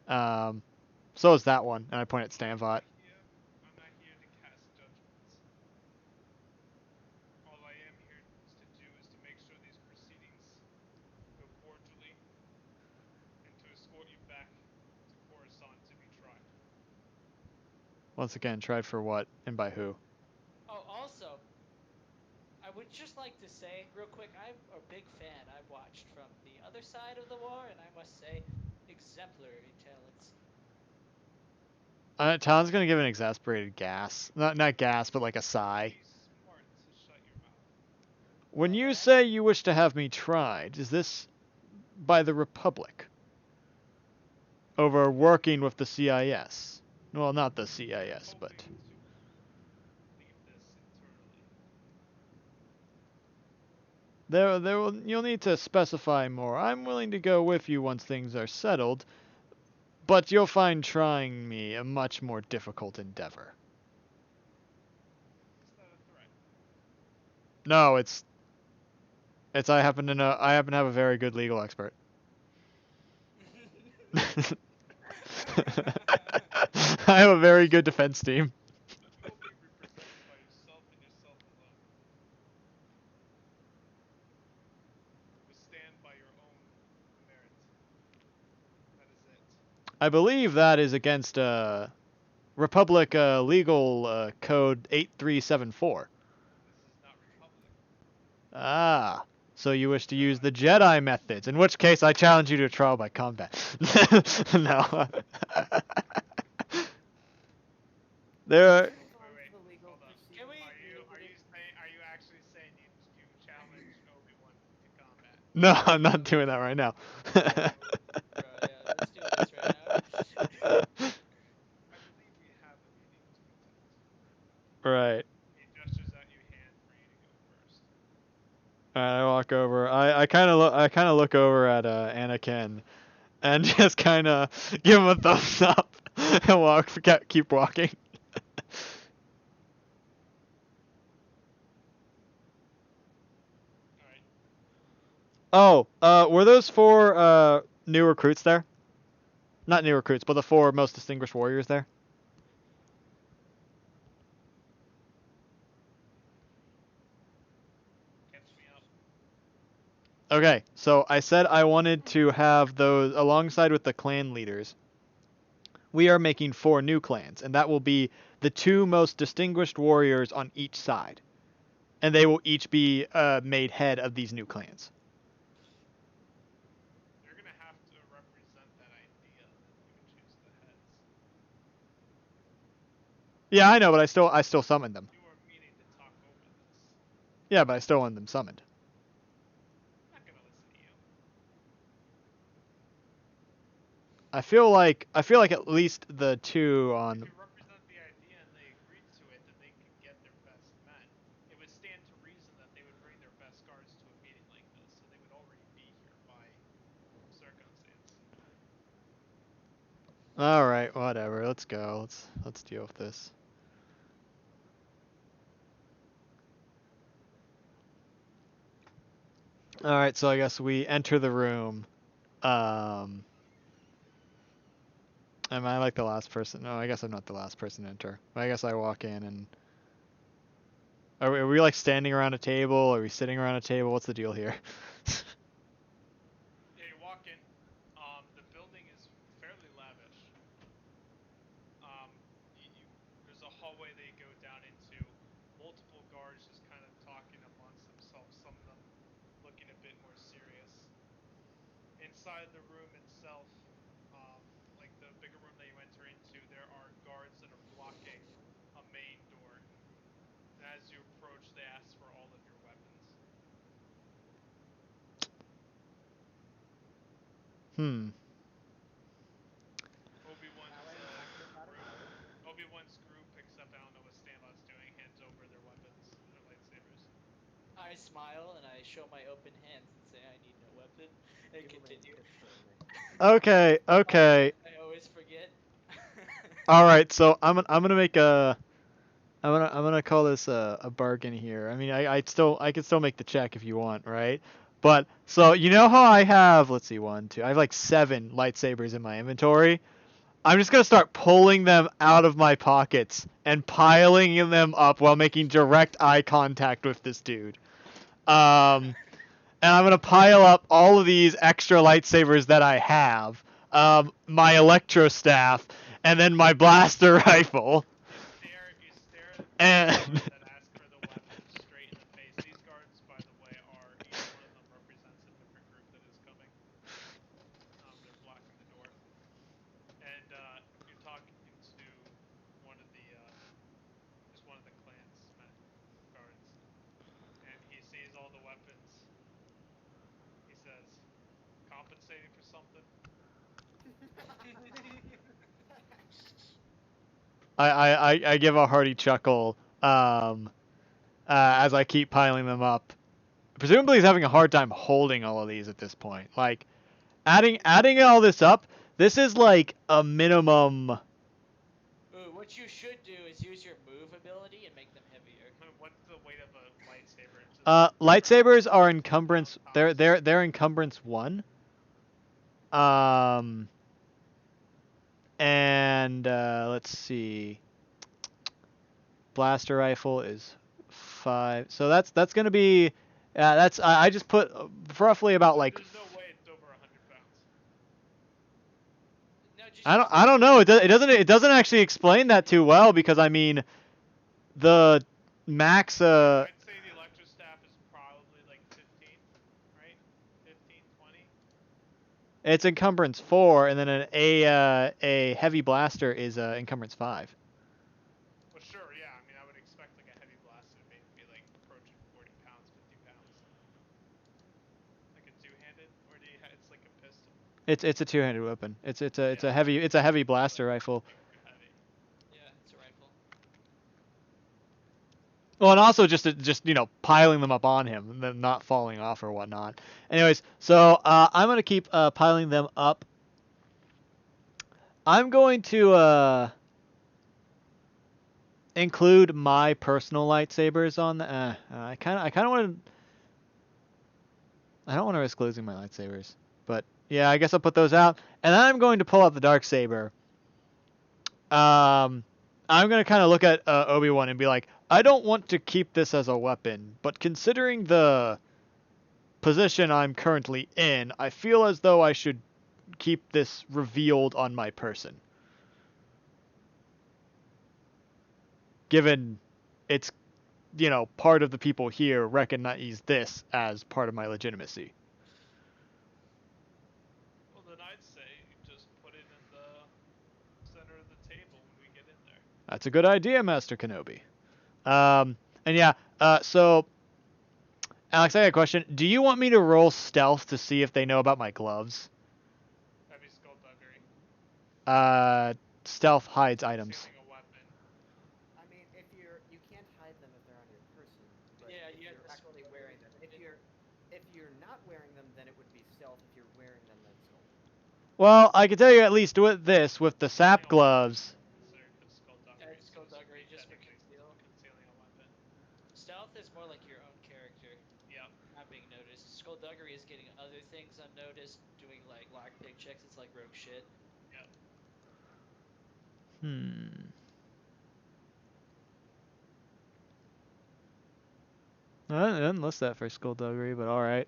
So is that one, and I point at Stanvot. I'm not here to cast judgments. All I am here to do is to make sure these proceedings go cordially and to escort you back to Coruscant to be tried. Once again, tried for what and by who? Oh, also, I would just like to say, real quick, I'm a big fan. I've watched from the other side of the war, and I must say, exemplary talents. Talon's gonna give an exasperated gas. Not gas, but like a sigh. Be smart to shut your mouth. When Well, you that say you wish to have me tried, is this by the Republic? Over working with the CIS? Well, not the CIS, but. Hoping to leave this internally. You'll need to specify more. I'm willing to go with you once things are settled, but you'll find trying me a much more difficult endeavor. Is that a threat? No, it's I happen to have a very good legal expert. I have a very good defense team. You will be represented by yourself and yourself alone. You will stand by your own merit. That is it. I believe that is against Republic Legal Code 8374. This is not Republic. Ah, so you wish to use the Jedi methods, in which case I challenge you to a trial by combat. No. There are... Move on Wait, to the legal hold up. Can we? Are you actually saying you challenge Obi-Wan to combat? No, I'm not doing that right now. Bro, yeah, let's do this right now. I believe we have a meeting to attend. Right. He gestures at you hand for you to go first. Alright, I walk over. I kind of look over at Anakin and just kind of give him a thumbs up and keep walking. Alright. Oh, were those four new recruits there? Not new recruits, but the four most distinguished warriors there? Catch me up. Okay, so I said I wanted to have those alongside with the clan leaders. We are making four new clans, and that will be the two most distinguished warriors on each side. And they will each be made head of these new clans. You're gonna have to represent that idea if you would choose the heads. Yeah, I know, but I still summoned them. You are meaning to talk over this. Yeah, but I still want them summoned. I'm not gonna listen to you. I feel like at least the two on. If you represent the idea and they agreed to it, then they could get their best men. It would stand to reason that they would bring their best guards to a meeting like this, so they would already be here by circumstance. All right, whatever. Let's go. Let's deal with this. All right, so I guess we enter the room. Am I like the last person? No, I guess I'm not the last person to enter. I guess I walk in and. Are we like standing around a table? Are we sitting around a table? What's the deal here? Yeah, you walk in. The building is fairly lavish. There's a hallway they go down into. Multiple guards just kind of talking amongst themselves. Some of them looking a bit more serious. Inside the room itself, like the bigger room that you enter into, there are guards that are blocking a main door. And as you approach, they ask for all of your weapons. Obi-Wan's group, except I don't know what Stanley's doing, hands over their weapons, their lightsabers. I smile and I show my open hands and say I need no weapon and continue. Okay. I always forget. All right, so I'm gonna make a. I'm gonna call this a bargain here. I mean, I can still make the check if you want, right? But so you know how I have, let's see, 1, 2, I have like 7 lightsabers in my inventory. I'm just gonna start pulling them out of my pockets and piling them up while making direct eye contact with this dude. And I'm gonna pile up all of these extra lightsabers that I have, my electro staff, and then my blaster rifle. You stare at the And guards that ask for the weapons straight in the face. These guards, by the way, each one of them represents a different group that is coming. They're blocking the door. And you're talking to one of the, just one of the clan's guards. And he sees all the weapons. He says, compensating for something? I give a hearty chuckle as I keep piling them up. Presumably, he's having a hard time holding all of these at this point. Like, adding all this up, this is like a minimum. Ooh, what you should do is use your move ability and make them heavier. What's the weight of a lightsaber? Lightsabers are encumbrance. They're encumbrance 1. And let's see. Blaster rifle is 5. So that's gonna be. That's I just put roughly about like. There's no way it's over 100 pounds. No, I don't know. It doesn't actually explain that too well because I mean, the max. I'd say the electro staff is probably like 15, right? 15, 20. It's encumbrance 4, and then a heavy blaster is encumbrance 5. Well, sure, yeah. I mean, I would expect like a heavy blaster to be like approaching 40 pounds, 50 pounds. Like a two-handed, or it's like a pistol. It's a 2-handed weapon. It's a heavy blaster rifle. Heavy. Yeah, it's a rifle. Well, and also just piling them up on him and then not falling off or whatnot. Anyways, so I'm gonna keep piling them up. I'm going to include my personal lightsabers on the. I kind of want to. I don't want to risk losing my lightsabers, but yeah, I guess I'll put those out, and then I'm going to pull out the dark saber. I'm gonna kind of look at Obi-Wan and be like, I don't want to keep this as a weapon, but considering the position I'm currently in, I feel as though I should keep this revealed on my person. Given it's, part of the people here recognize this as part of my legitimacy. Well, then I'd say just put it in the center of the table when we get in there. That's a good idea, Master Kenobi. And yeah, so, Alex, I got a question. Do you want me to roll stealth to see if they know about my gloves? Heavy skullduggery. Stealth hides items. Concealing a weapon. I mean, if you can't hide them if they're on your person, but Yeah, if you have you're to actually scroll wearing them, through it. if you're not wearing them, then it would be stealth. If you're wearing them, then stealth. Well, I can tell you at least with this, with the sap Concealing a weapon gloves. isn't considered skullduggery, It's so this would skullduggery be just for technically conceal. concealing a weapon. Stealth is more like your own character, Yep. not being noticed. Skullduggery is getting other things unnoticed, doing like lockpick checks. It's like rogue shit. Yep. Hmm. I didn't list that for skullduggery, but all right.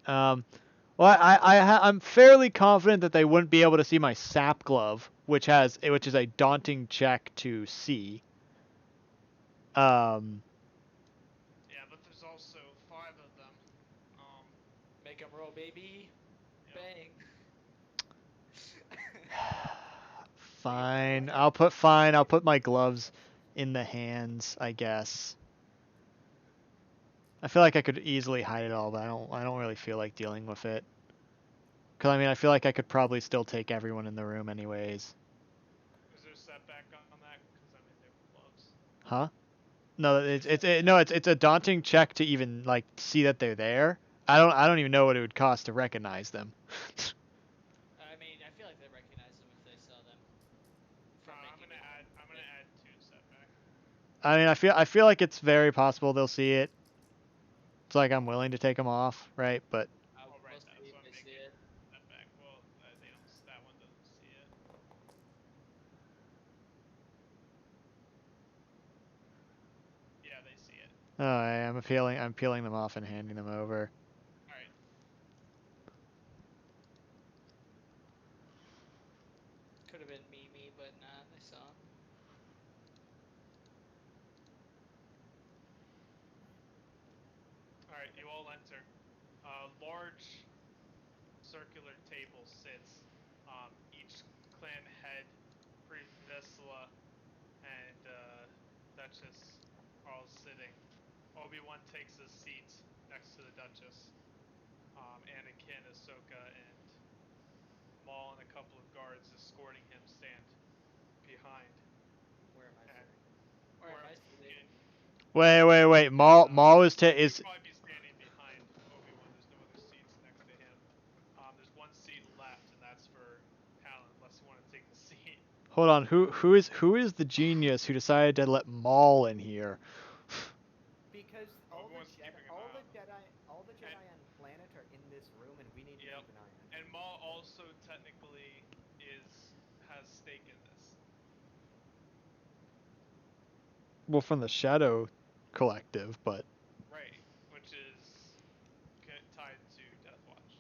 Well, I'm fairly confident that they wouldn't be able to see my sap glove, which is a daunting check to see. Um, Yeah, but there's also 5 of them. Make them roll, baby. Yep. Bang. fine. I'll put my gloves in the hands, I guess. I feel like I could easily hide it all, but I don't really feel like dealing with it. Cause I mean, I feel like I could probably still take everyone in the room anyways. Is there a setback on that? Because I mean, they're gloves. Huh? No, it's a daunting check to even like see that they're there. I don't even know what it would cost to recognize them. I mean, I feel like they recognize them if they saw them. From I'm making gonna it. add. I'm gonna add 2 setback. I mean, I feel like it's very possible they'll see it. It's like I'm willing to take them off, right? But Oh, right. We'll That's see if what I'm they see making it. setback. Well, they don't. That one doesn't see it. Yeah, they see it. oh, I'm peeling them off and handing them over. All right. Could have been Mimi, but nah, they saw him. All right. You all enter. Large circular table sits. Each clan head, Priscilla, and Duchess are all sitting. Obi-Wan takes his seat next to the Duchess. Anakin, Ahsoka, and Maul and a couple of guards escorting him stand behind. Where am I And sitting? Where am I where sitting? Wait. Maul is you'd is probably be standing behind Obi-Wan. There's no other seats next to him. There's one seat left, and that's for Talon, unless you want to take the seat. hold on. Who is the genius who decided to let Maul in here? Because Obi-Wan's keeping an eye on them. all the Jedi And on planet are in this room, and we need to yep. keep an eye on And them. Maul also technically has stake in this. Well, from the Shadow Collective, but Right, which is tied to Death Watch.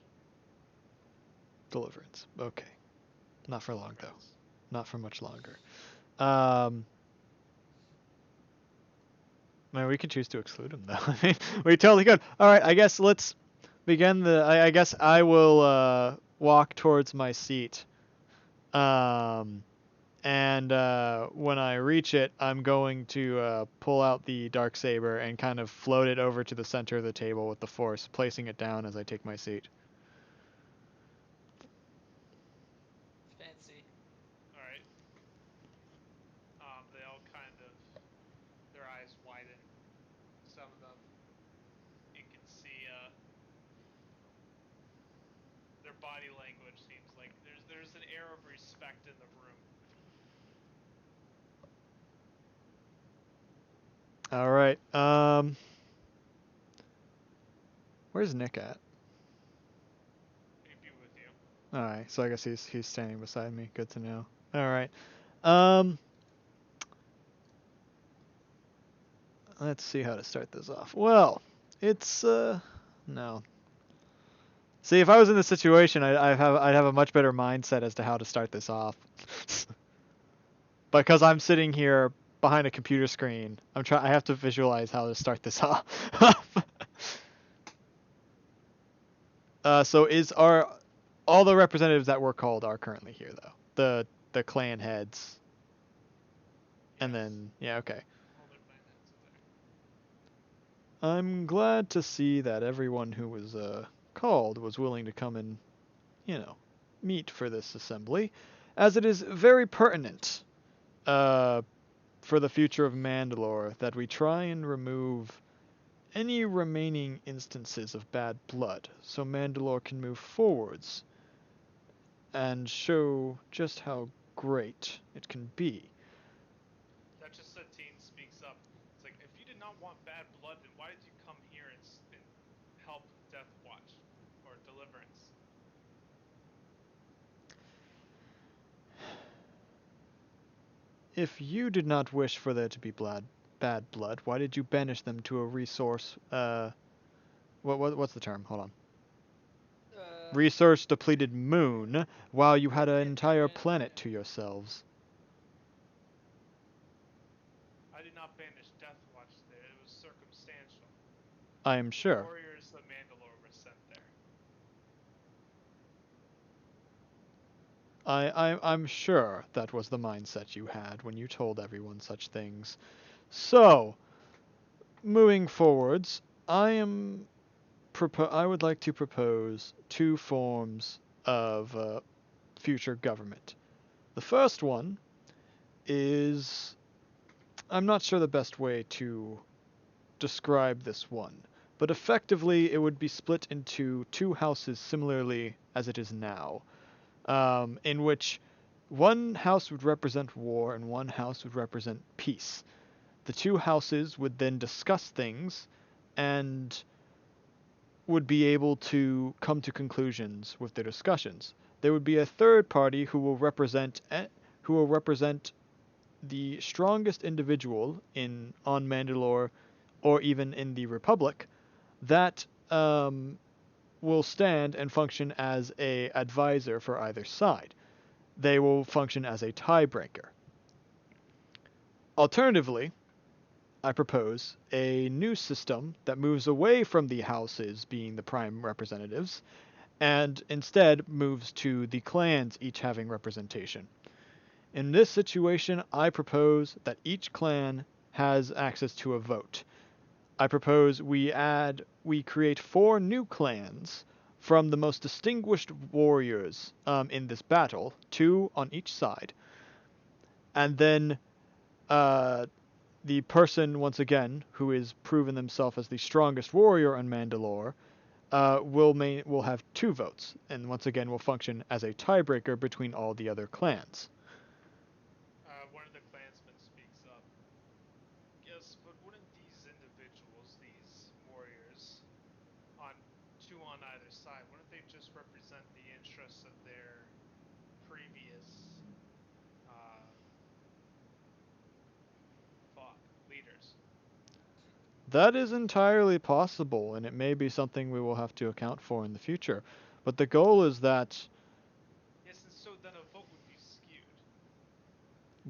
Deliverance. Okay, not for long though. Deliverance. Not for much longer. Um, I mean, we can choose to exclude him though. I mean, we totally could. All right, I guess let's begin the. I guess I will walk towards my seat. Um, and when I reach it, I'm going to pull out the dark saber and kind of float it over to the center of the table with the force, placing it down as I take my seat. Fancy. All right. They all kind of their eyes widen. Some of them you can see their body language seems like there's an air of respect in the room. All right. Where's Nick at? He'd be with you. All right, so I guess he's standing beside me. Good to know. All right. Um, let's see how to start this off. Well, it's no. See, if I was in this situation, I'd have a much better mindset as to how to start this off. Because I'm sitting here behind a computer screen, I have to visualize how to start this off. So are all the representatives that were called are currently here though? The clan heads. And Yes. then yeah, okay. All their clan heads are there. I'm glad to see that everyone who was called was willing to come and, meet for this assembly. as it is very pertinent for the future of Mandalore that we try and remove any remaining instances of bad blood so Mandalore can move forwards and show just how great it can be. Duchess Satine speaks up. It's like, if you did not want bad blood, then why did you come here and help Death Watch or Deliverance? If you did not wish for there to be bad blood, why did you banish them to a resource? What's the term? Hold on. Resource depleted moon, while you had an entire planet to yourselves. I did not banish Death Watch there. It was circumstantial. I am sure. Warriors of Mandalore were sent there. I'm sure that was the mindset you had when you told everyone such things. So, moving forwards, I would like to propose two forms of future government. The first one is, I'm not sure the best way to describe this one, but effectively it would be split into two houses similarly as it is now, in which one house would represent war and one house would represent peace. The two houses would then discuss things and would be able to come to conclusions with their discussions. There would be a third party who will represent the strongest individual on Mandalore or even in the Republic that will stand and function as a advisor for either side. They will function as a tiebreaker. Alternatively, I propose a new system that moves away from the houses being the prime representatives and instead moves to the clans each having representation. In this situation, I propose that each clan has access to a vote. I propose we create 4 new clans from the most distinguished warriors in this battle, 2 on each side. And then the person, once again, who is proven themselves as the strongest warrior on Mandalore, will have 2 votes, and once again will function as a tiebreaker between all the other clans. One of the clansmen speaks up. Yes, but wouldn't these individuals, these warriors, two on either side, wouldn't they just represent the interests of their previous leaders? That is entirely possible, and it may be something we will have to account for in the future. But the goal is that... Yes, and so then a vote would be skewed.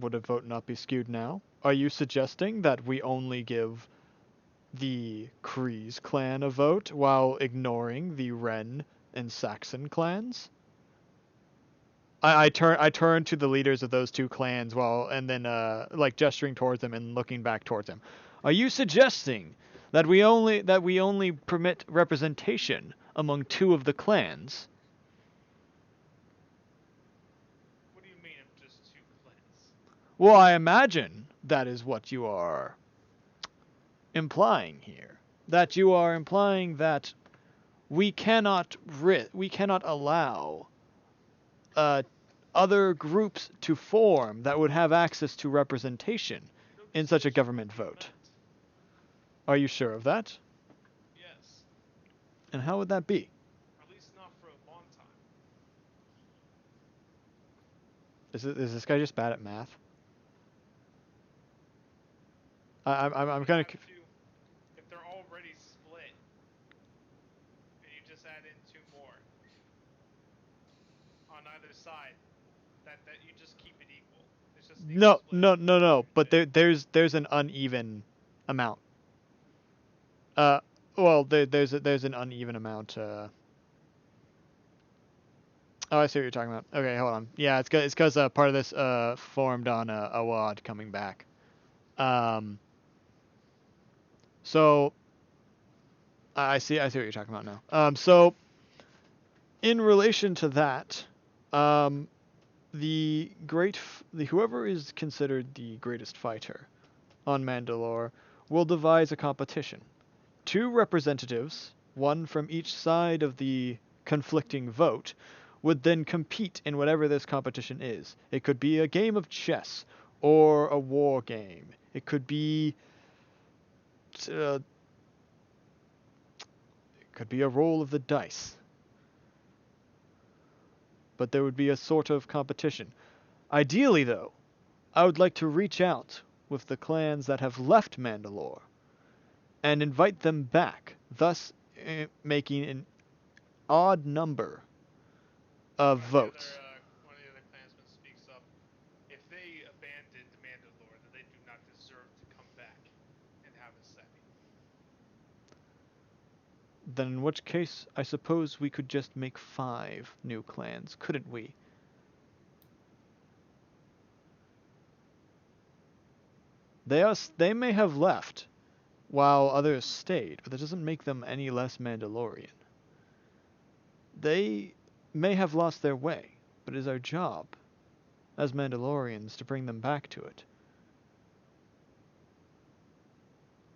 Would a vote not be skewed now? Are you suggesting that we only give the Kreese clan a vote while ignoring the Wren and Saxon clans? I turn to the leaders of those 2 clans and then gesturing towards them and looking back towards them. Are you suggesting that we only permit representation among 2 of the clans? What do you mean of just 2 clans? Well, I imagine that is what you are implying here. That you are implying that we cannot allow other groups to form that would have access to representation in such a government vote. Are you sure of that? Yes. And how would that be? At least not for a long time. Is this guy just bad at math? I'm kind of... If they're already split, and you just add in 2 more on either side, that you just keep it equal. It's just No. But there's an uneven amount. There's an uneven amount. Oh, I see what you're talking about. Okay, hold on. Yeah, it's because part of this formed on Awad coming back. So I see what you're talking about now. So in relation to that, whoever is considered the greatest fighter on Mandalore will devise a competition. Two representatives, one from each side of the conflicting vote, would then compete in whatever this competition is. It could be a game of chess or a war game. It could be uh, a roll of the dice. But there would be a sort of competition. Ideally, though, I would like to reach out with the clans that have left Mandalore and invite them back, thus making an odd number of votes. One of the other clansmen speaks up. If they abandoned Mandalore, then they do not deserve to come back and have a say. Then in which case, I suppose we could just make 5 new clans, couldn't we? They may have left, while others stayed, but that doesn't make them any less Mandalorian. They may have lost their way, but it is our job, as Mandalorians, to bring them back to it.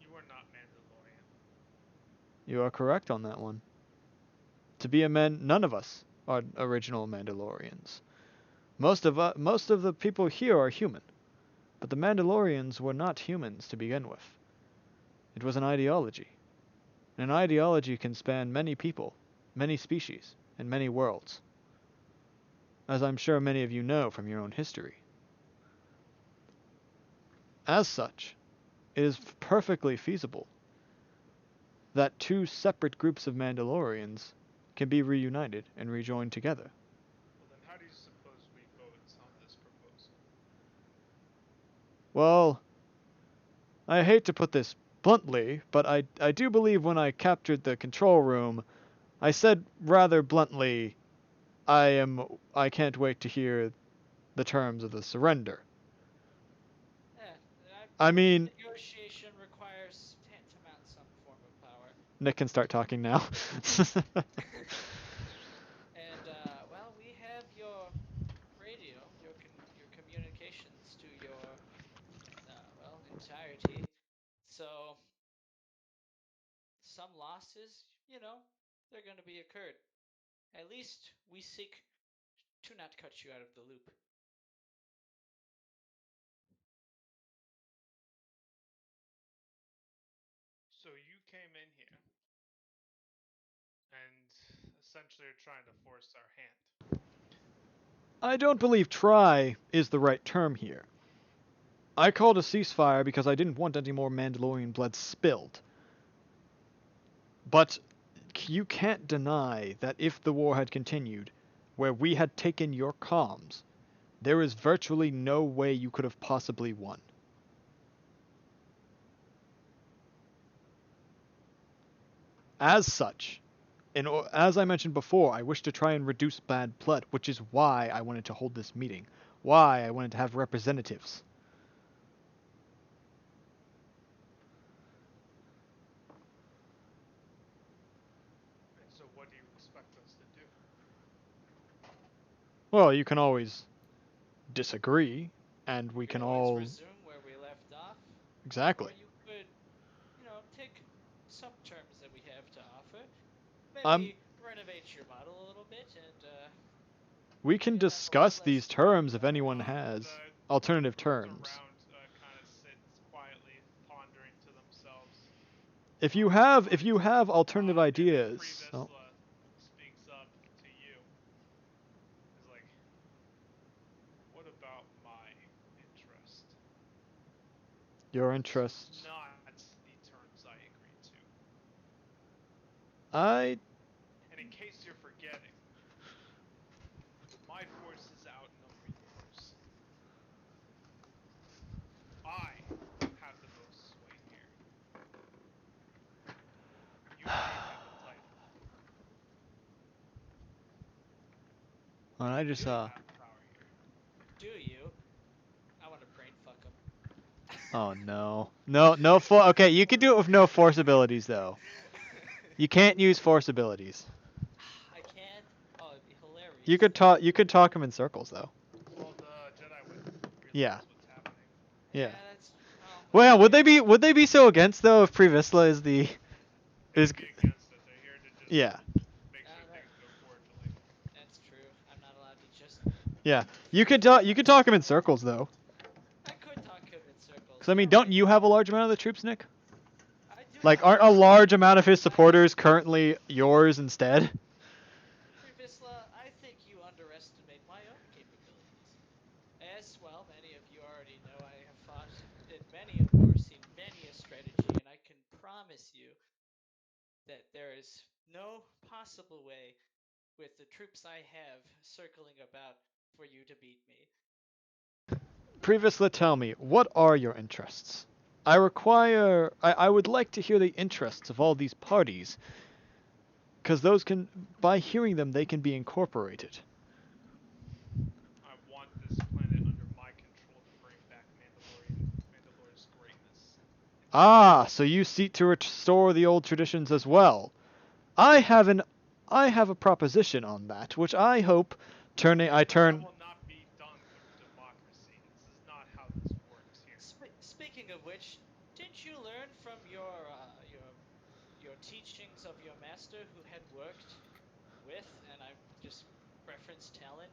You are not Mandalorian. You are correct on that one. To be a man, none of us are original Mandalorians. Most of the people here are human, but the Mandalorians were not humans to begin with. It was an ideology. And an ideology can span many people, many species, and many worlds, as I'm sure many of you know from your own history. As such, it is perfectly feasible that 2 separate groups of Mandalorians can be reunited and rejoined together. Well, then how do you suppose we vote on this proposal? Well, I hate to put this bluntly, but I do believe when I captured the control room, I said rather bluntly, I can't wait to hear the terms of the surrender. I mean, Negotiation requires tantamount some form of power. Nick can start talking now. And well, we have your radio, your communications to your entirety. So some losses, they're going to be occurred. At least we seek to not cut you out of the loop. So you came in here and essentially are trying to force our hand. I don't believe try is the right term here. I called a ceasefire because I didn't want any more Mandalorian blood spilled. But you can't deny that if the war had continued, where we had taken your comms, there is virtually no way you could have possibly won. As such, and as I mentioned before, I wish to try and reduce bad blood, which is why I wanted to hold this meeting, why I wanted to have representatives. And so what do you expect us to do? Well, you can always disagree, and we can always all... resume where we left off. Exactly. Or you could, take some terms that we have to offer. Um, Maybe renovate your model a little bit and we can have a lot discuss less these terms if power. anyone has alternative terms. Around kind of sits quietly pondering to themselves. If you have alternative ideas, Previsla speaks up to you. Is like, what about my interest? your interests. Not the terms I agreed to. I And in case you're forgetting, my forces outnumber yours. I have the most sway here. You may have a title. and I just You have power here. Do you? I want to brain fuck him. Oh no. No for okay, you can do it with no force abilities though. You can't use force abilities. I can't. Oh, it'd be hilarious. You could talk him in circles though. Yeah. realize what's happening. Yeah. That's Well, would they be so against though if Previsla is the They is would be against it. They're here to just yeah. make sure that, things go cordially. that's true. I'm not allowed to just. Yeah. You could talk him in circles though. I could talk him in circles. Cuz I mean, You're don't right. you have a large amount of the troops, Nick? I do Like have aren't a large large amount of his supporters currently yours instead? Previsla, I think you underestimate my own capabilities. As well, many of you already know, I have fought in many a war, seen many a strategy, and I can promise you that there is no possible way, with the troops I have circling about, for you to beat me. Previsla, tell me, what are your interests? I would like to hear the interests of all these parties, because those can, by hearing them, they can be incorporated. I want this planet under my control to bring back Mandalore's greatness. Ah, so you seek to restore the old traditions as well. I have an, I have a proposition on that, which I hope I That turn. will not be done through democracy. This is not how this works here. Speaking of which, didn't you learn from your teachings of your master who had worked with, and I just reference Talon?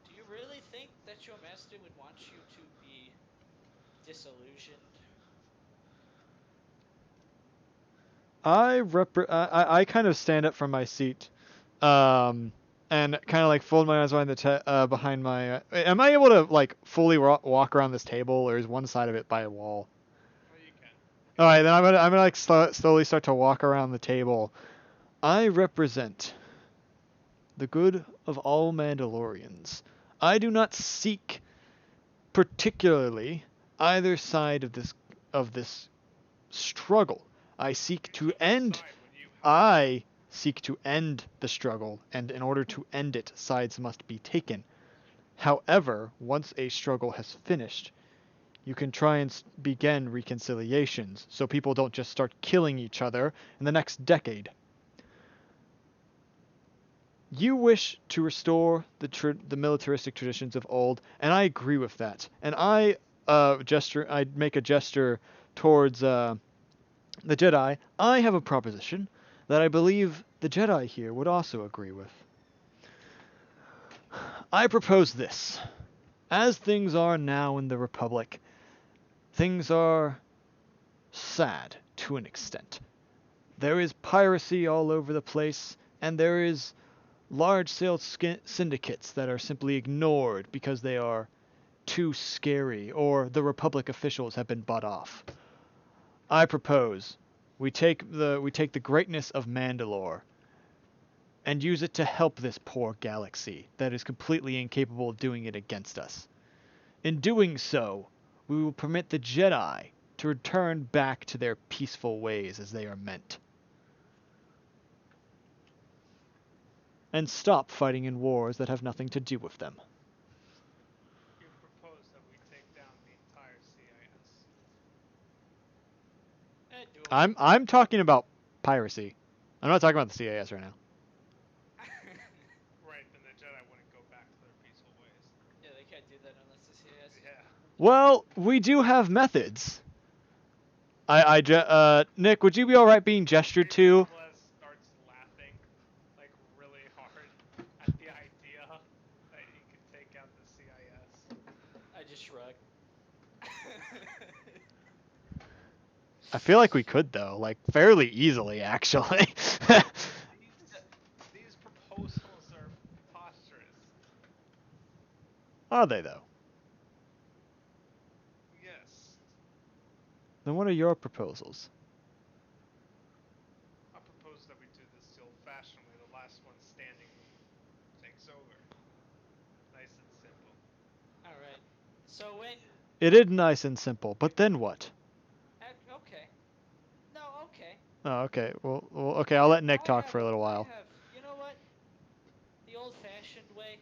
Do you really think that your master would want you to be disillusioned? I kind of stand up from my seat, um, and kind of like fold my arms behind my. Am I able to like fully walk around this table, or is one side of it by a wall? Well, you can. All right, then I'm gonna like slowly start to walk around the table. I represent the good of all Mandalorians. I do not seek particularly either side of this struggle. I seek You to took a end side when you helped. I seek to end the struggle, and in order to end it, sides must be taken. However, once a struggle has finished, you can try and begin reconciliations, so people don't just start killing each other in the next decade. You wish to restore the militaristic traditions of old, and I agree with that. And I make a gesture towards the Jedi. I have a proposition that I believe the Jedi here would also agree with. I propose this. As things are now in the Republic, things are sad to an extent. There is piracy all over the place, and there is large-scale syndicates that are simply ignored because they are too scary or the Republic officials have been bought off. I propose we take the greatness of Mandalore and use it to help this poor galaxy that is completely incapable of doing it against us. In doing so, we will permit the Jedi to return back to their peaceful ways as they are meant. And stop fighting in wars that have nothing to do with them. You propose that we take down the entire CIS. Doable. I'm talking about piracy. I'm not talking about the CAS right now. Right, then the Jedi wouldn't go back to their peaceful ways. Yeah, they can't do that unless the CIS. Yeah. Well, we do have methods. Nick, would you be all right being gestured to? Les starts laughing, like really hard, at the idea that he could take out the CIS. I just shrug. I feel like we could though, like fairly easily actually. These proposals are preposterous. Are they though? Yes. Then what are your proposals? I propose that we do this the old-fashioned way. The last one standing takes over. Nice and simple. All right. So when It is nice and simple, but then what? okay. No, okay. Oh, okay. Okay. I'll let Nick talk for a little I while. have. You know what? The old-fashioned way.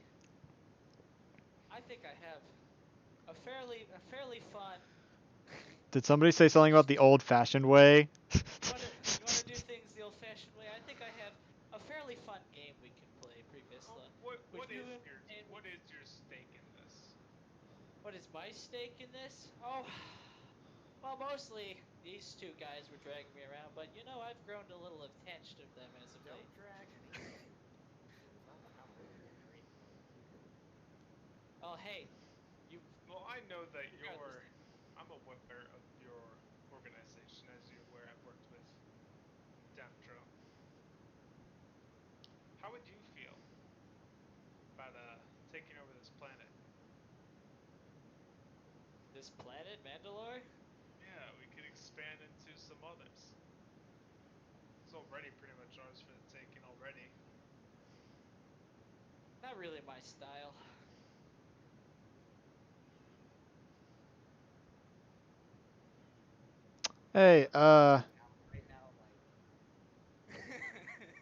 I think I have a fairly fun. Did somebody say something about the old-fashioned way? You wanna do things the old-fashioned way? I think I have a fairly fun game we can play, Well, Previsla. what is your stake in this? What is my stake in this? Oh, well, mostly these two guys were dragging me around, but you know, I've grown a little attached of them as of Don't late. drag me. It was all about your dream. Oh, hey, you. Well, I know that Regardless. I'm aware of your organization. As you're aware, I've worked with Demtro. How would you feel about taking over this planet? This planet, Mandalore? Yeah, we could expand into some others. It's already pretty much ours for the taking already. Not really my style. Hey, Right now, like,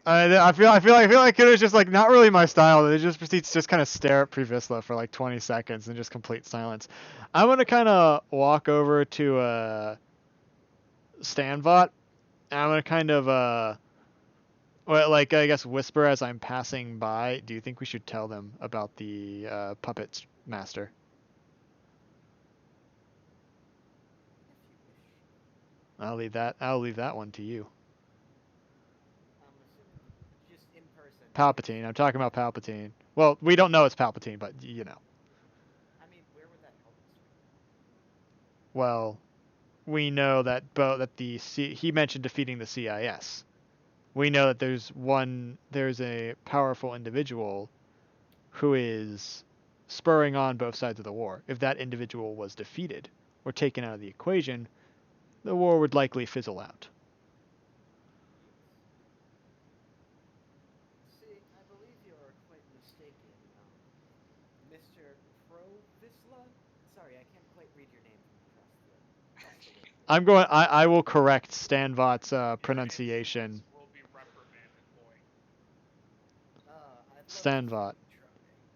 I feel like it was just like not really my style. It just proceeds to just kind of stare at Previsla for like 20 seconds and just complete silence. I'm gonna kind of walk over to Stanbot. And I'm gonna kind of well, like I guess whisper as I'm passing by. Do you think we should tell them about the puppet master? if you wish. I'll leave that one to you. I'm assuming just in person. Palpatine. I'm talking about Palpatine. Well, we don't know it's Palpatine, but you know. I mean, where would that help us? Well, we know that he mentioned defeating the CIS. We know that there's a powerful individual who is spurring on both sides of the war. If that individual was defeated or taken out of the equation, the war would likely fizzle out. See, I believe you are quite mistaken, Mr. Provisla? Sorry, I can't quite read your name from across the window. I will correct Stanvot's Your pronunciation. insolence will be reprimanded, boy. I'd love Stanvot. to try.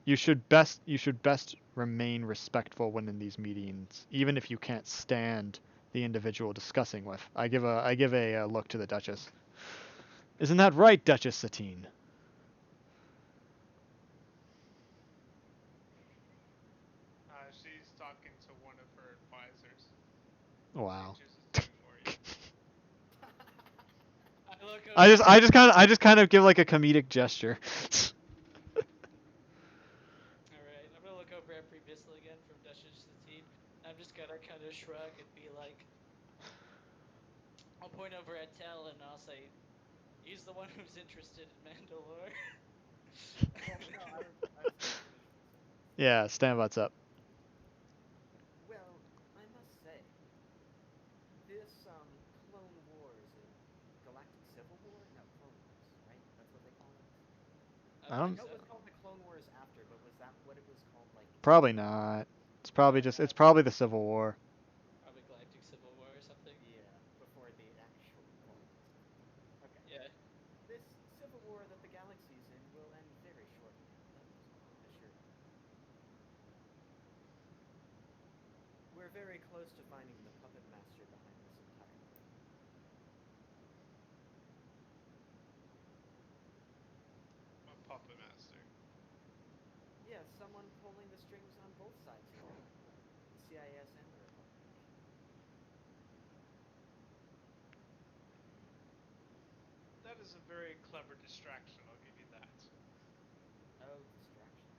You should best remain respectful when in these meetings, even if you can't stand the individual discussing with. I give a look to the Duchess. Isn't that right, Duchess Satine? She's talking to one of her advisors. Wow. She chooses to ignore you. I look over. I just kind of give like a comedic gesture. All right, I'm gonna look over at Previsla again from Duchess Satine. I'm just gonna kind of shrug and be like, I'll point over at Tell and I'll say, he's the one who's interested in Mandalore. Well, no, I was going to finish my sentence. Yeah, Stanvot's up. Well, I must say, this Clone Wars and Galactic Civil War? No, Clone Wars, right? That's what they call it. I Um, believe I know so. it was called the Clone Wars after, but was that what it was called like Probably before? not. It's probably the Civil War. Probably Galactic Civil War or something. Yeah, before the actual Clone Wars. Okay. Yeah. This civil war that the galaxy's in will end very shortly. Let me assure you. We're very close to finding the puppet master behind this entire thing. A puppet master. Yeah, someone pulling the strings on both sides here. The CIS and the Republic. That is a very clever distraction, I'll give you that. Oh, distraction.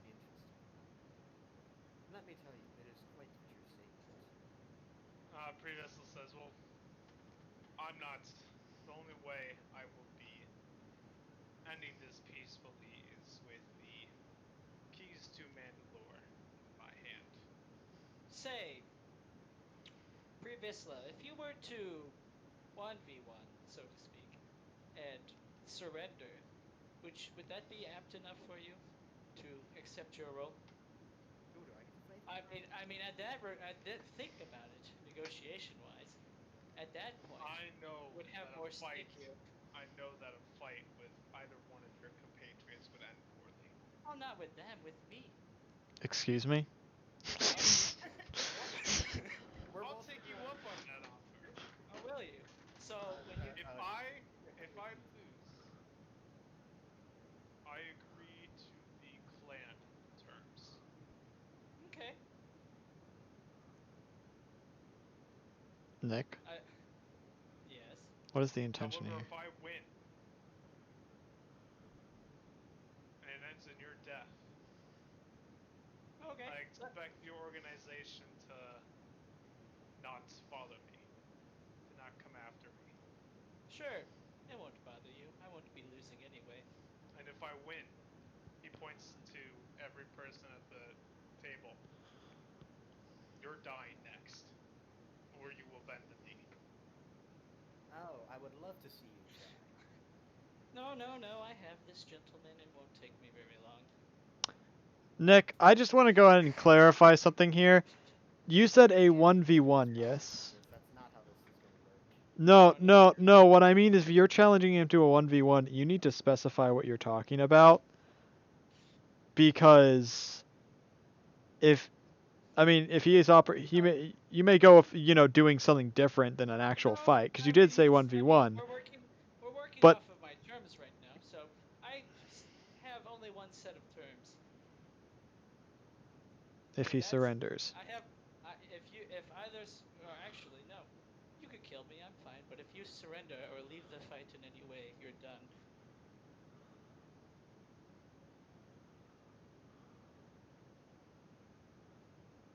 Interesting. Let me tell you, it is quite juicy. Predestal says, well, I'm not. The only way I will be ending this peacefully is with the keys to Mandalore in my hand. Say, Previsla, if you were to 1v1, so to speak, and surrender, would that be apt enough for you to accept your role? Ooh, do I get to play? I mean, think about it, negotiation-wise. At that point, I know would have that a more fight. stake here. I know that a fight with either one of your compatriots would end poorly. Oh, not with them, with me. Excuse me? We're I'll both take you up on that offer. Oh, will you? So when you If I lose, I agree to the clan terms. Nick, Yes. what is the intention However, here? if I win, and it ends in your death, Okay. I expect your organization to not follow me, to not come after me. Sure. It won't bother you. I won't be losing anyway. And if I win, he points to every person at the table. You're dying next, or you will bend the knee. Oh, I would love to see you try. No, no, no. I have this gentleman. It won't take me very long. Nick, I just want to go ahead and clarify something here. You said a 1v1, yes? That's not how this is going to work. No. What I mean is, if you're challenging him to a 1v1, you need to specify what you're talking about. Because if he is you may go if doing something different than an actual fight. Because you did say 1v1. We're working But off of my terms right now, so I have only one set of terms. if he surrenders. I have, if either, or actually no, you could kill me. I'm fine. But if you surrender or leave the fight in any way, you're done.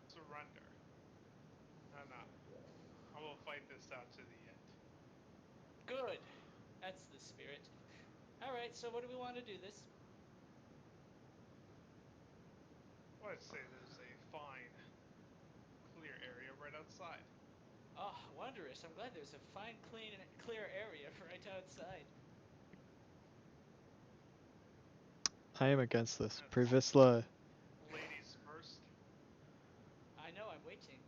Surrender. No. I will fight this out to the end. Good. That's the spirit. All right. So what do we want to do this? Well, I'd say there's a fine, clear area right outside. Oh, wondrous. I'm glad there's a fine, clean, clear area right outside. I am against this. That's Privisla. ladies first. I know. I'm waiting.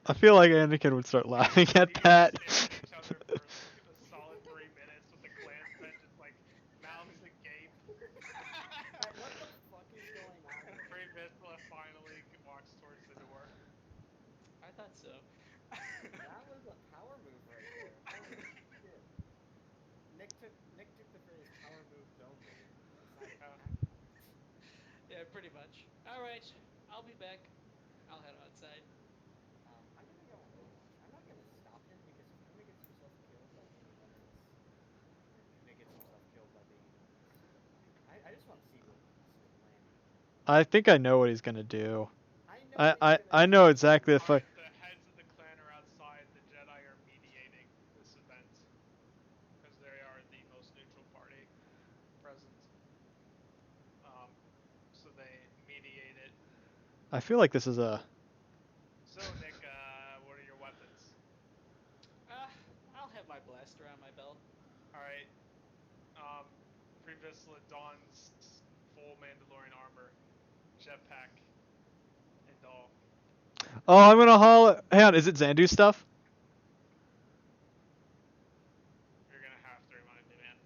I feel like Anakin would start laughing at You that. guys stare at each other for like a solid 3 minutes with the clansmen just like mouths agape. What the fuck is going on? Free Vistula finally walks towards the door. I thought so. That was a power move right there. Holy shit. Nick took the phrase power moves only and decided to act on it. Yeah, pretty much. All right. I'll be back. I'll head outside. I'm gonna go on Overwatch. I'm not gonna stop him because if Kuna gets himself killed by being running this, or Kuna gets himself killed by being stupid, I just want to see what he's planning. I think I know what he's gonna do. I know what he's gonna I do. know exactly the Alright, the heads of the clan are outside. The Jedi are mediating this event. Because they are the most neutral party present. So they mediate it. I feel like this is a. So, Nick, what are your weapons? I'll have my blaster on my belt. Alright. Previsla dons full Mandalorian armor, jetpack, and all. Oh, I'm gonna haul. Hang on, is it Xandu stuff? You're gonna have to remind me, man.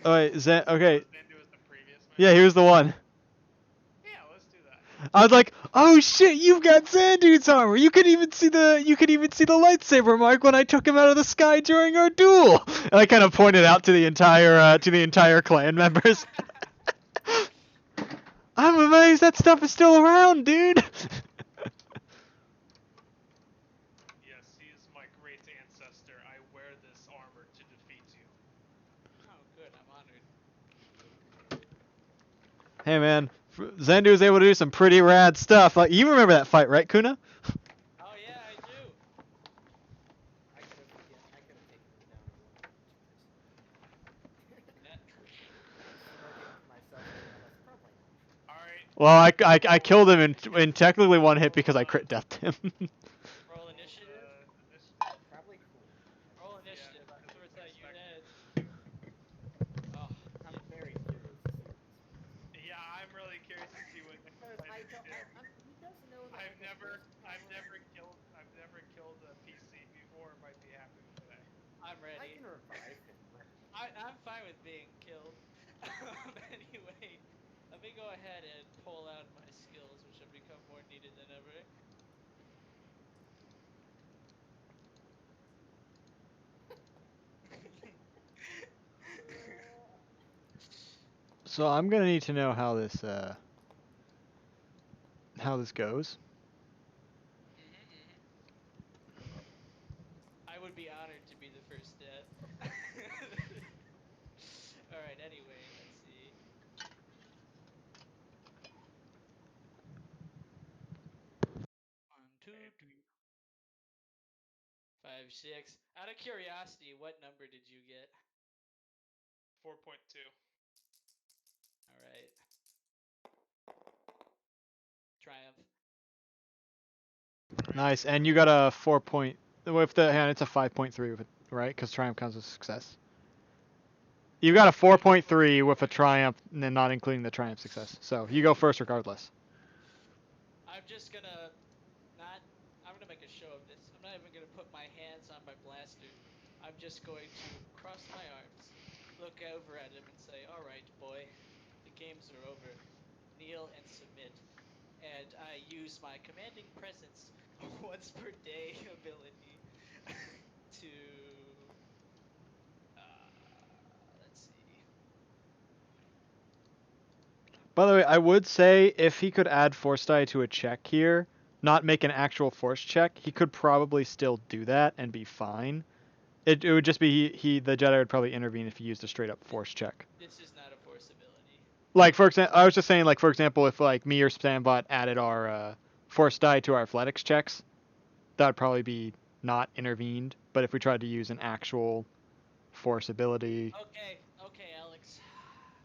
Oh wait, okay. Xandu was the previous man? Yeah, he was the one. Yeah, let's do that. I was like, oh shit, you've got Xandu's armor. You could even see the lightsaber mark when I took him out of the sky during our duel. And I kind of pointed out to the entire clan members. I'm amazed that stuff is still around, dude. Yes, he is my great ancestor. I wear this armor to defeat you. Oh, good. I'm honored. Hey man, Xandu was able to do some pretty rad stuff. Like, you remember that fight, right, Kuna? Oh yeah, I do. I could have taken him down in 1 Net. Smirking to myself, that's probably not true. Alright. Well, I killed him in technically one hit because I crit deathed him. Roll initiative. Probably cool. Roll initiative. Yeah, Swords at your expect- head. Oh. I'm very curious to see what this Yeah, I'm really curious to see what Nick Because plans to do. he does know that I've never horsepower- killed a PC before. Might be happening today. I'm I ready. can revive him. I'm fine with being killed. Anyway, let me go ahead and pull out my skills, which have become more needed than ever. So I'm gonna need to know how this how this goes. I would be honored to be the first death. Alright, anyway, let's see. One, two, three, 5, 6. Out of curiosity, what number did you get? 4.2. Alright. Triumph. Nice, and you got a 4 point. With the hand, it's a 5.3 with it, right? Because triumph counts as success. You got a 4.3 with a triumph, and then not including the triumph success. So you go first regardless. I'm just gonna I'm gonna make a show of this. I'm not even gonna put my hands on my blaster. I'm just going to cross my arms, look over at him, and say, "Alright, boy, the games are over. Kneel and submit." And I use my commanding presence once per day ability to let's see. By the way, I would say if he could add force die to a check here, not make an actual force check, he could probably still do that and be fine. It would just be the Jedi would probably intervene if he used a straight up force check. This is not a force ability. Like for example, I was just saying, like for example, if like me or Stambot added our force die to our athletics checks, that would probably be not intervened. But if we tried to use an actual force ability, Okay, Alex.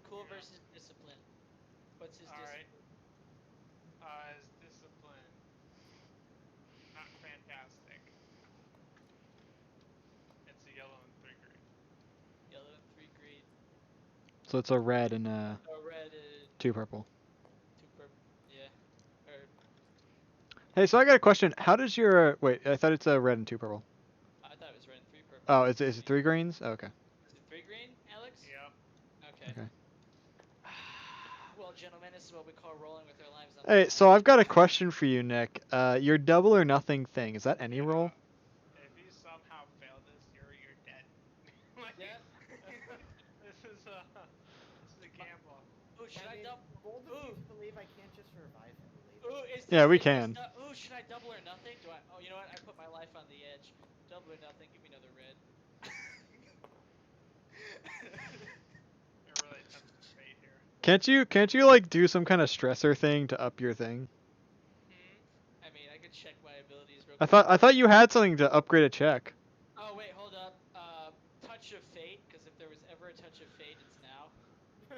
Cool Yeah. versus discipline. What's his Alright. discipline? His discipline. Not fantastic. It's a yellow and 3 green. Yellow and 3 green. so it's a red and Oh, red and 2 purple. 2 purple. Yeah. Or Hey, so I got a question. How does your wait? I thought it's a red and 2 purple. I thought it was red and 3 purple. Oh, is it 3 greens? Oh, okay. Is it 3 green, Alex? Yep. Okay. Okay. Well, gentlemen, this is what we call rolling with our lives on the Hey, line. so I've got a question for you, Nick. Your double or nothing thing, is that any roll? If you somehow fail this, you're dead. Like, Yeah. this is a gamble. Ooh, should I double? Bold of you Ooh. to believe I can't just survive him, believe Ooh, me. is this? Yeah, we is this can. ooh, should I double or nothing? Do I? Oh, you know what? I put my life on the edge. Double or nothing. Give me another red. You're really tempting fate here. Can't you like do some kind of stressor thing to up your thing? I mean, I could check my abilities real quick. I thought you had something to upgrade a check. Oh wait, hold up. Touch of fate, because if there was ever a touch of fate, it's now.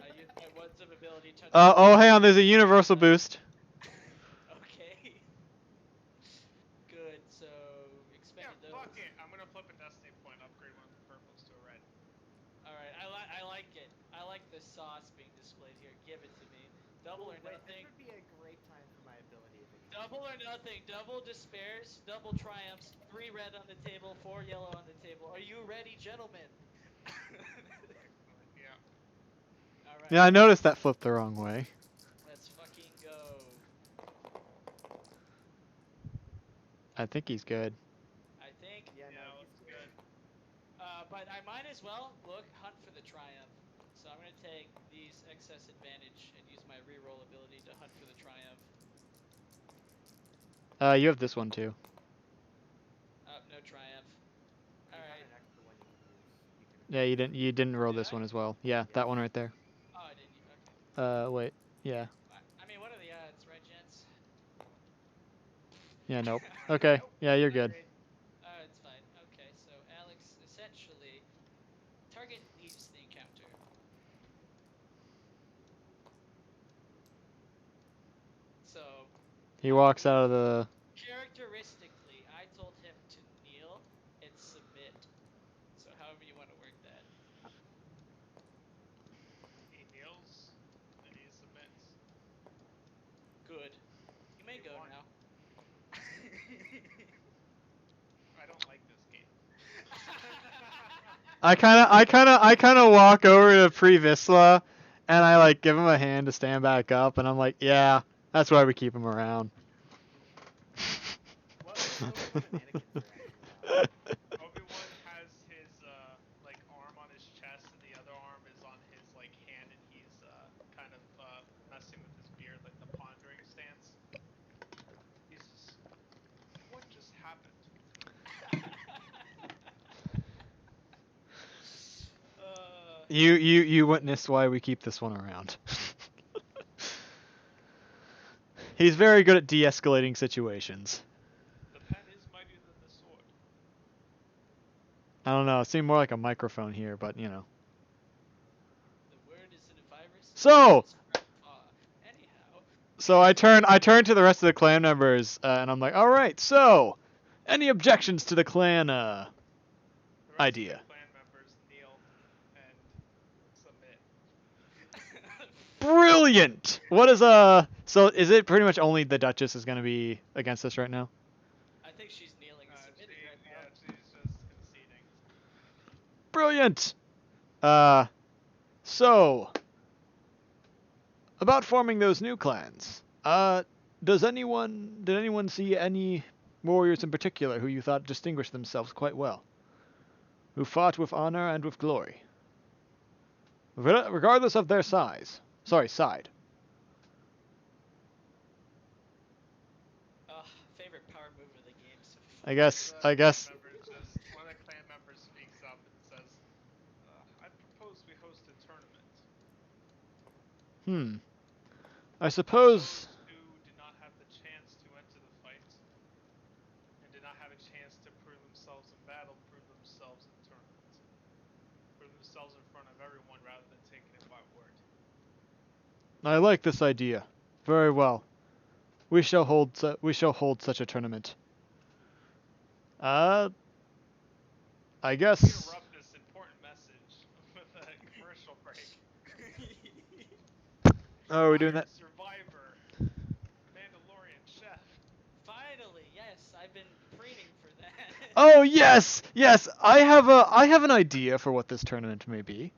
I use my ones of ability. Touch. Oh, hang on. There's a universal boost. Okay. Good. So Yeah, expended those. fuck it. I'm gonna flip a destiny point, upgrade one of the purples to a red. All right, I like it. I like the sauce being displayed here. Give it to me. Double or Wait, nothing. this would be a great time for my ability if it came Double or out. nothing. Double despairs. Double triumphs. 3 red on the table. 4 yellow on the table. Are you ready, gentlemen? Excellent. Yeah. All right. Yeah, I noticed that flipped the wrong way. Let's fucking go. I think he's good. I think. Yeah, Yeah, no, he's looks good. good. But I might as well hunt for the triumph. So I'm gonna take these excess advantage and use my reroll ability to hunt for the triumph. You have this one too. No triumph. You All got right. an extra one you can use. You can Yeah, you didn't roll Did this I? one as well. Yeah, that one right there. Oh, I didn't. Okay. Wait. Yeah. I mean, what are the odds, right, gents? Yeah, nope. Alright. Okay. Nope. Yeah, you're good. Agreed. It's fine. Okay, so Alex, essentially, target leaves the encounter. So, He walks out of the. characteristically, I told him to kneel and submit. So, however you want to work that. He kneels and he submits. Good. You may He go won. now. I don't like this game. I kind of walk over to Pre Vizsla, and I like give him a hand to stand back up, and I'm like, yeah, that's why we keep him around. What's Obi-Wan and Anakin's reaction to that? Obi-Wan has his like arm on his chest and the other arm is on his like hand and he's kind of messing with his beard like the pondering stance. You witnessed why we keep this one around. He's very good at de-escalating situations. The pen is mightier than the sword. I don't know. It seemed more like a microphone here, but The word is in a virus. So- Anyhow. So I turn to the rest of the clan members, and I'm like, all right. So, any objections to the clan The rest idea? of the clan members kneel and submit. Brilliant. What is So is it pretty much only the Duchess is gonna be against us right now? I think she's kneeling and submitting right now. Yeah, she's just conceding. Brilliant. So about forming those new clans. Did anyone see any warriors in particular who you thought distinguished themselves quite well? Who fought with honor and with glory? Regardless of their side. Favorite power move of the game. So I guess. One of the clan members speaks up and says, "I propose we host a tournament. I suppose. Those who did not have the chance to enter the fight and did not have a chance to prove themselves in battle, prove themselves in tournament. Prove themselves in front of everyone rather than taking it by word." I like this idea. Very well. We shall hold such a tournament. I guess. Interrupt this important message with a commercial break. Oh, are we doing that? Survivor, Mandalorian chef. finally, yes, I've been preening for that. Oh yes. I have an idea for what this tournament may be.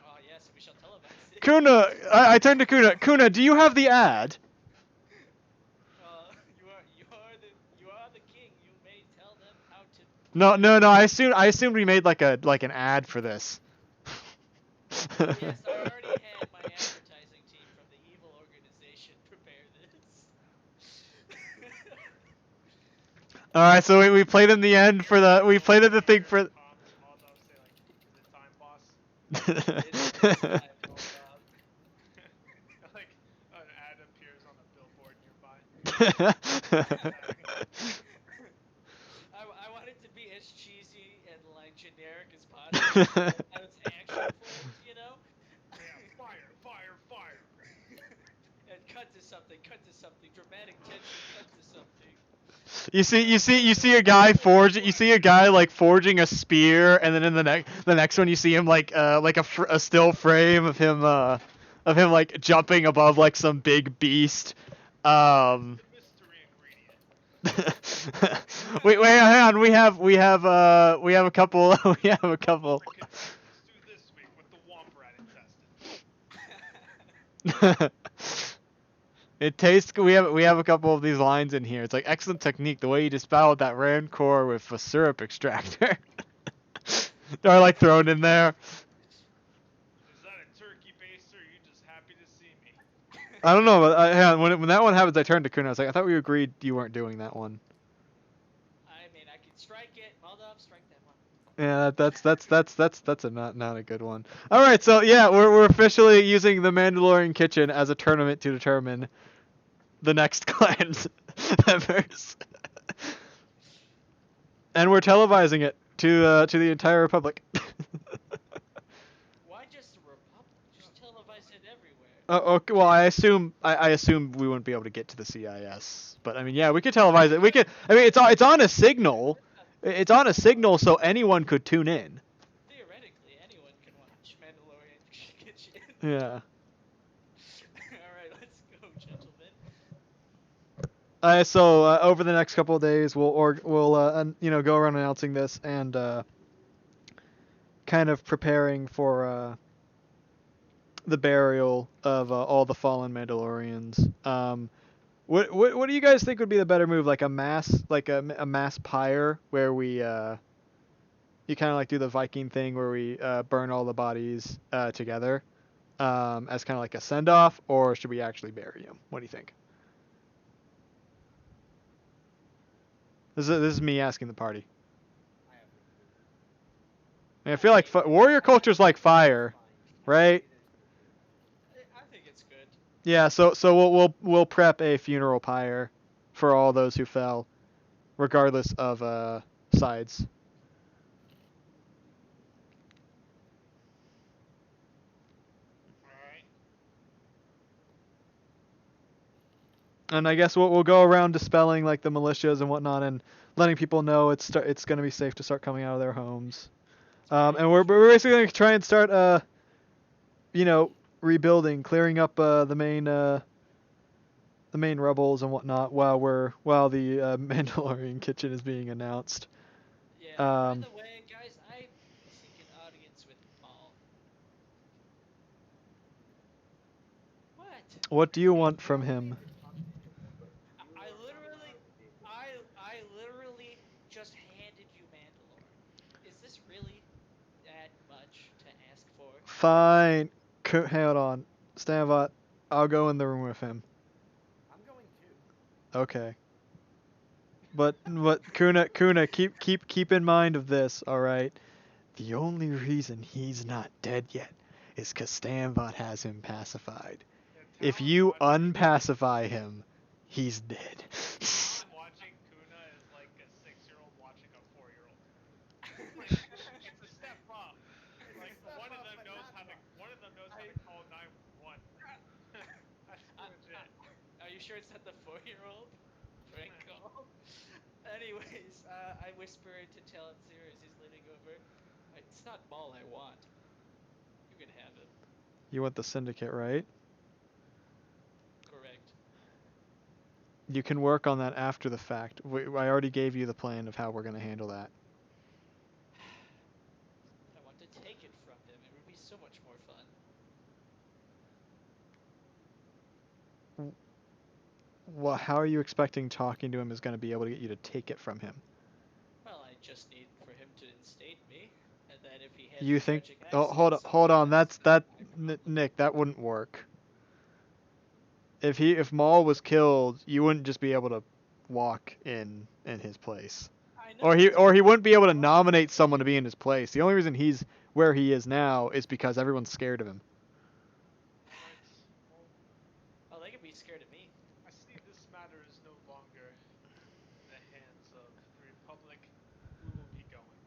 Oh yes, we shall televise it. Kuna, I turn to Kuna. Kuna, do you have the ad? You are the king. You may tell them how to. No. I assumed we made like an ad for this. Yes, I already had my advertising team from the evil organization prepare this. All right, so we played in the end for the the thing for. Like an ad appears on a billboard nearby. I want it to be as cheesy and like generic as possible. As actionful, you know? Yeah, fire. And cut to something, dramatic tension, cut to something. You see a guy like forging a spear, and then in the next one you see him like a still frame of him like jumping above like some big beast. Mystery ingredient. Wait, hang on. We have a couple. We have a couple. Freaking stew this week with the womp rat intestine. It tastes. We have a couple of these lines in here. It's like excellent technique. The way you dispelled that rancor with a syrup extractor. They're like thrown in there. Is that a turkey baster? Or are you just happy to see me? I don't know, but hang on, when that one happens, I turned to Kuna. I was like, I thought we agreed you weren't doing that one. I mean, I could strike it. Moldov, strike that one. Yeah, that's not a good one. All right, so yeah, we're officially using the Mandalorian kitchen as a tournament to determine the next clan's members, and we're televising it to the entire Republic. Why just the Republic? Just televise it everywhere. Oh, okay, well, I assume we wouldn't be able to get to the CIS, but I mean, yeah, we could televise it. We could. I mean, it's on a signal. It's on a signal, so anyone could tune in. Theoretically, anyone can watch Mandalorian Kitchen. Yeah. Alright, let's go, gentlemen. So over the next couple of days, we'll go around announcing this and kind of preparing for the burial of all the fallen Mandalorians. What do you guys think would be the better move? Like a mass pyre where we you kind of like do the Viking thing where we burn all the bodies together as kind of like a send off, or should we actually bury them? What do you think? This is me asking the party. I have no I feel like warrior culture's like fire, right? I think it's good. Yeah. So we'll prep a funeral pyre for all those who fell, regardless of sides. Alright. And I guess we'll go around dispelling like the militias and whatnot, and letting people know it's going to be safe to start coming out of their homes. And we're basically going to try and start you know, rebuilding, clearing up the main rebels and whatnot while the Mandalorian kitchen is being announced. Yeah. By Um, the way, guys, I seek an audience with Maul. What? what do you want We from don't him? need to talk to him, but you I are not literally, allowed to be able to I literally just handed you Mandalore. Is this really that much to ask for? Fine. Hold on. Stanbot, I'll go in the room with him. I'm going too. Okay. But Kuna, keep in mind of this, all right? The only reason he's not dead yet is 'cause Stanbot has him pacified. Yeah, If Talon's you watching. unpacify him, he's dead. Talon watching Kuna is like a 6-year-old watching a 4-year-old. Like, it's a step up. It's Like a step one of up, them but knows not how to much. one of them knows how to call 911. That's legit. Are you sure it's not the 4-year-old? Prank call. Anyways, I whisper into Talon's ear as he's leaning over. It's not Maul I want. You can have him. You want the syndicate, right? Correct. You can work on that after the fact. I already gave you the plan of how we're going to handle that. But I want to take it from him. It would be so much more fun. Well, how are you expecting talking to him is going to be able to get you to take it from him? Well, I just need for him to instate me, and then if he has You a think? tragic Oh, accident hold on. somewhere else, That my problem. Nick. That wouldn't work. If Maul was killed, you wouldn't just be able to walk in his place, I know or that's he what wouldn't be able to nominate someone to be in his place. The only reason he's where he is now is because everyone's scared of him. Alright. Well, Oh, they could be scared of me. I see this matter is no longer in the hands of the Republic. We will be going.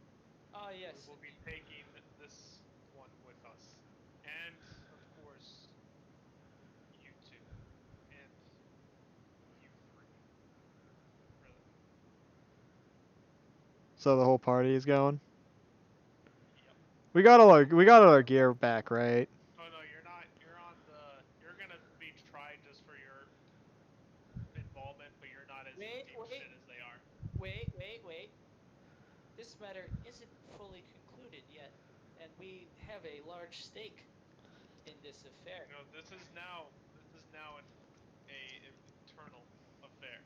Oh We yes. will be taking this one with us. And, of course, you two. And you three. Really. So the whole party is going. Yep. We got all our gear back, right? Oh no, you're not. You're on the. You're gonna be tried just for your involvement, but you're not as Wait, deep wait, shit as they are. wait. This matter isn't fully concluded yet, and we have a large stake in this affair. No, this is now a internal affair.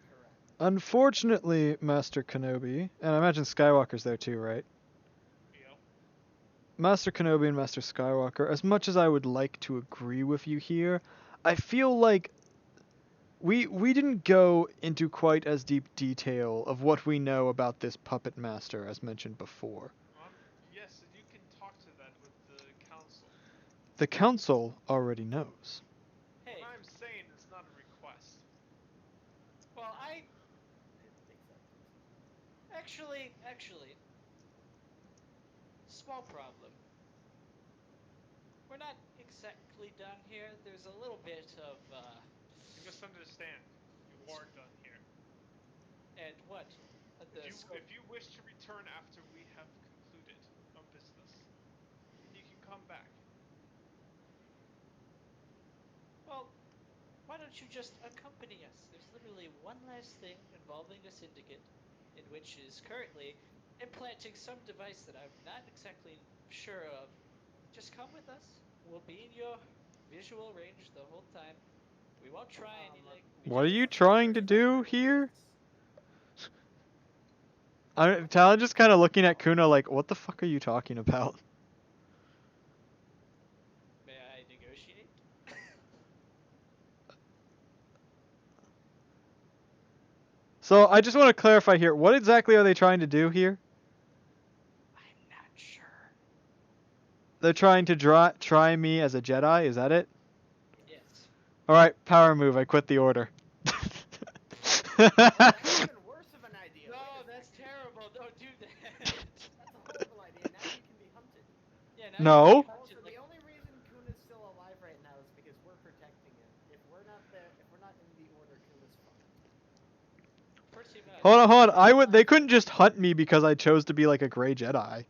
Correct. Unfortunately, Master Kenobi, and I imagine Skywalker's there too, right? You know. Master Kenobi and Master Skywalker, as much as I would like to agree with you here, I feel like we didn't go into quite as deep detail of what we know about this puppet master as mentioned before. Yes, and you can talk to that with the council. The council already knows. Hey, What I'm saying is not a request. well, It accepts. actually, small problem. We're not exactly done here. There's a little bit of, You misunderstand. You are done here. and what? The scope. If you wish to return after we have concluded our business, then you can come back. Well, why don't you just accompany us? There's literally one last thing involving a syndicate, in which is currently implanting some device that I'm not exactly sure of. Just come with us. We'll be in your visual range the whole time. We won't try anything. We What are just you What's the trying to first do letter of here? this? Talon just kind of looking at Kuna like, what the fuck are you talking about? may I negotiate? So I just want to clarify here, what exactly are they trying to do here? I'm not sure They're trying to try me as a Jedi. Is that it? Yes. All right, power move. I quit the order. That's even worse of an idea. No, Wait a that's second. terrible. Don't do that. That's a horrible idea. Now you can be hunted. Yeah, now No. you can be Also, hunted the like only reason Kuna's still alive right now is because we're protecting him. If we're not there, if we're not in the order, Kuna's fucked. pretty much. Hold on, hold on. They couldn't just hunt me because I chose to be like a gray Jedi.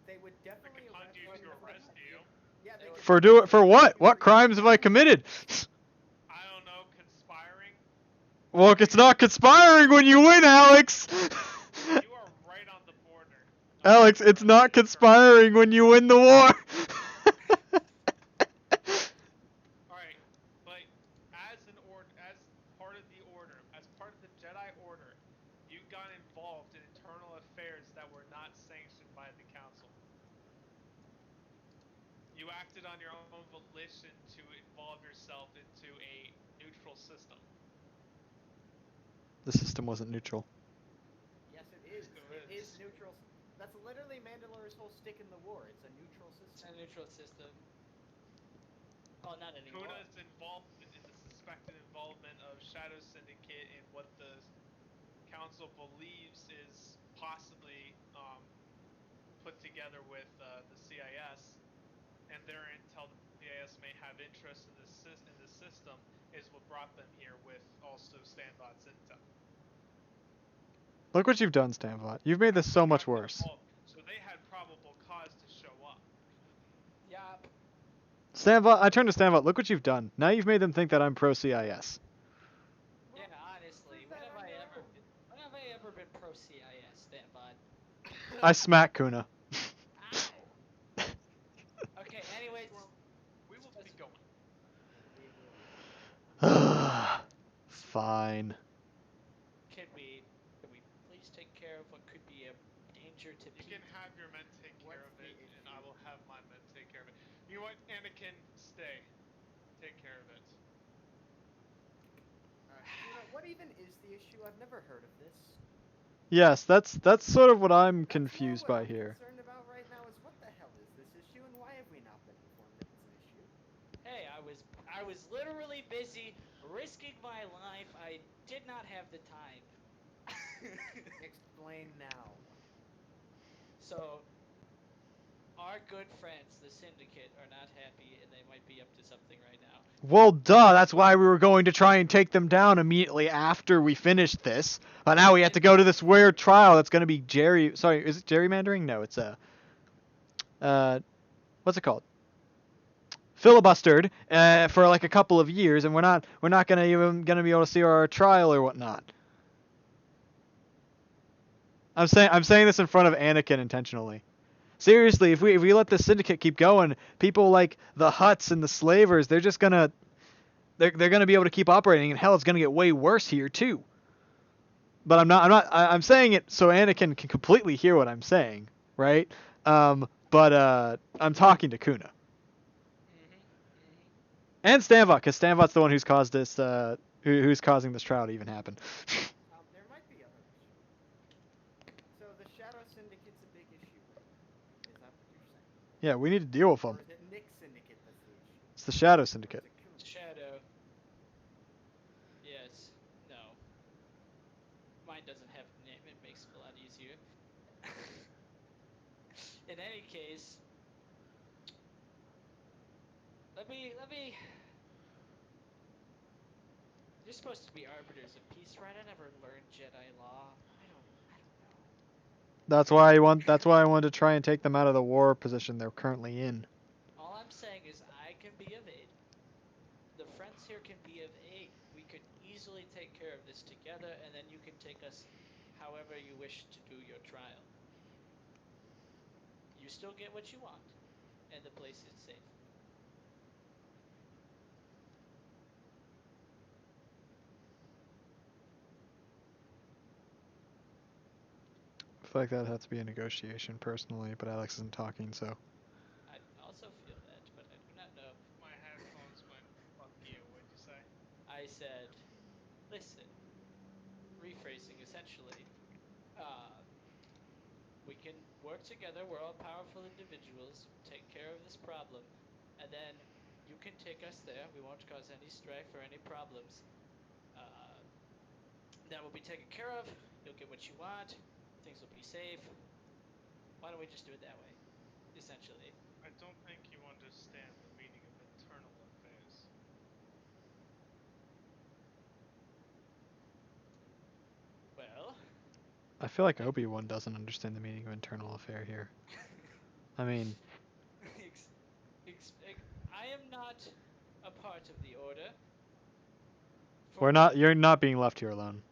They would They definitely can hunt you to arrest you. Yeah, they could For what? What crimes have I committed? I don't know, conspiring. Well, it's not conspiring when you win, Alex. You are right on the border. Alex, it's not conspiring when you win the war. Alright, but as part of the order, as part of the Jedi Order, you got involved in internal affairs that were not sanctioned by the Council. You acted on your own volition to involve yourself into a neutral system. The system wasn't neutral. Yes, it is. It It is is. neutral. That's literally Mandalore's whole stick in the war. It's a neutral It's system. a neutral system. Oh, not anymore. Kuna's involvement in the suspected involvement of Shadow Syndicate in what the Council believes is possibly put together with the CIS, and their intel the CIS may have interest in the system is what brought them here with also Stanbot's intel. Look what you've done, Stanbot. You've made this so much worse. So they had probable cause to show up. Yup. Stanbot, I turn to Stanbot. Look what you've done. Now you've made them think that I'm pro CIS. Yeah, honestly, prove that on your own. when have I ever been pro CIS, Stanbot? I smack Kuna. Ow. Okay, anyways. We will be going. We will. Fine. Can we please take care of what could be a danger to You people? can have your men take care What's of the it, and issue? I will have my men take care of it. You know what, Anakin? Stay. Take care of it. Kuna, what even is the issue? I've never heard of this. Yes, that's sort of what I'm That's confused more by what I'm here. concerned about right now is what the hell is this issue and why have we not been informed that it's an issue? Hey, I was literally busy risking my life. I did not have the time. Explain now. So, our good friends, the Syndicate, are not happy, and they might be up to something right now. Well, duh, that's why we were going to try and take them down immediately after we finished this. But now we have to go to this weird trial that's going to be Sorry, is it gerrymandering? No, it's what's it called? Filibustered for like a couple of years, and we're not even gonna be able to see our trial or whatnot. I'm saying this in front of Anakin intentionally. Seriously, if we let the syndicate keep going, people like the Hutts and the Slavers, they're just gonna they're gonna be able to keep operating, and hell, it's gonna get way worse here too. But I'm saying it so Anakin can completely hear what I'm saying, right? But I'm talking to Kuna and Stanbot, because Stanbot's the one who's caused this who's causing this trial to even happen. There might be other issues. So the Shadow Syndicate's a big issue right now. Is that what you're saying? Yeah, we need to deal with them. Or is it Nick Syndicate that's the issue? It's the Shadow Or is Syndicate. it Kuna? Shadow. Yes. No. Mine doesn't have a name. It makes it a lot easier. In any case, let me. You're supposed to be arbiters of peace, right? I never learned Jedi law. I don't know. That's why I wanted to try and take them out of the war position they're currently in. All I'm saying is I can be of aid. The friends here can be of aid. We could easily take care of this together, and then you can take us however you wish to do your trial. You still get what you want, and the place is safe. I feel like that has to be a negotiation personally, but Alex isn't talking, so. I also feel that, but I do not know. My headphones went, fuck you, what'd you say? I said, listen, rephrasing essentially, We can work together. We're all powerful individuals. Take care of this problem, and then you can take us there. We won't cause any strife or any problems. Uh, that will be taken care of. You'll get what you want. Things will be safe. Why don't we just do it that way? Essentially. I don't think you understand the meaning of internal affairs. Well, I feel like Obi-Wan doesn't understand the meaning of internal affair here. I mean, I am not a part of the order. you're not being left here alone.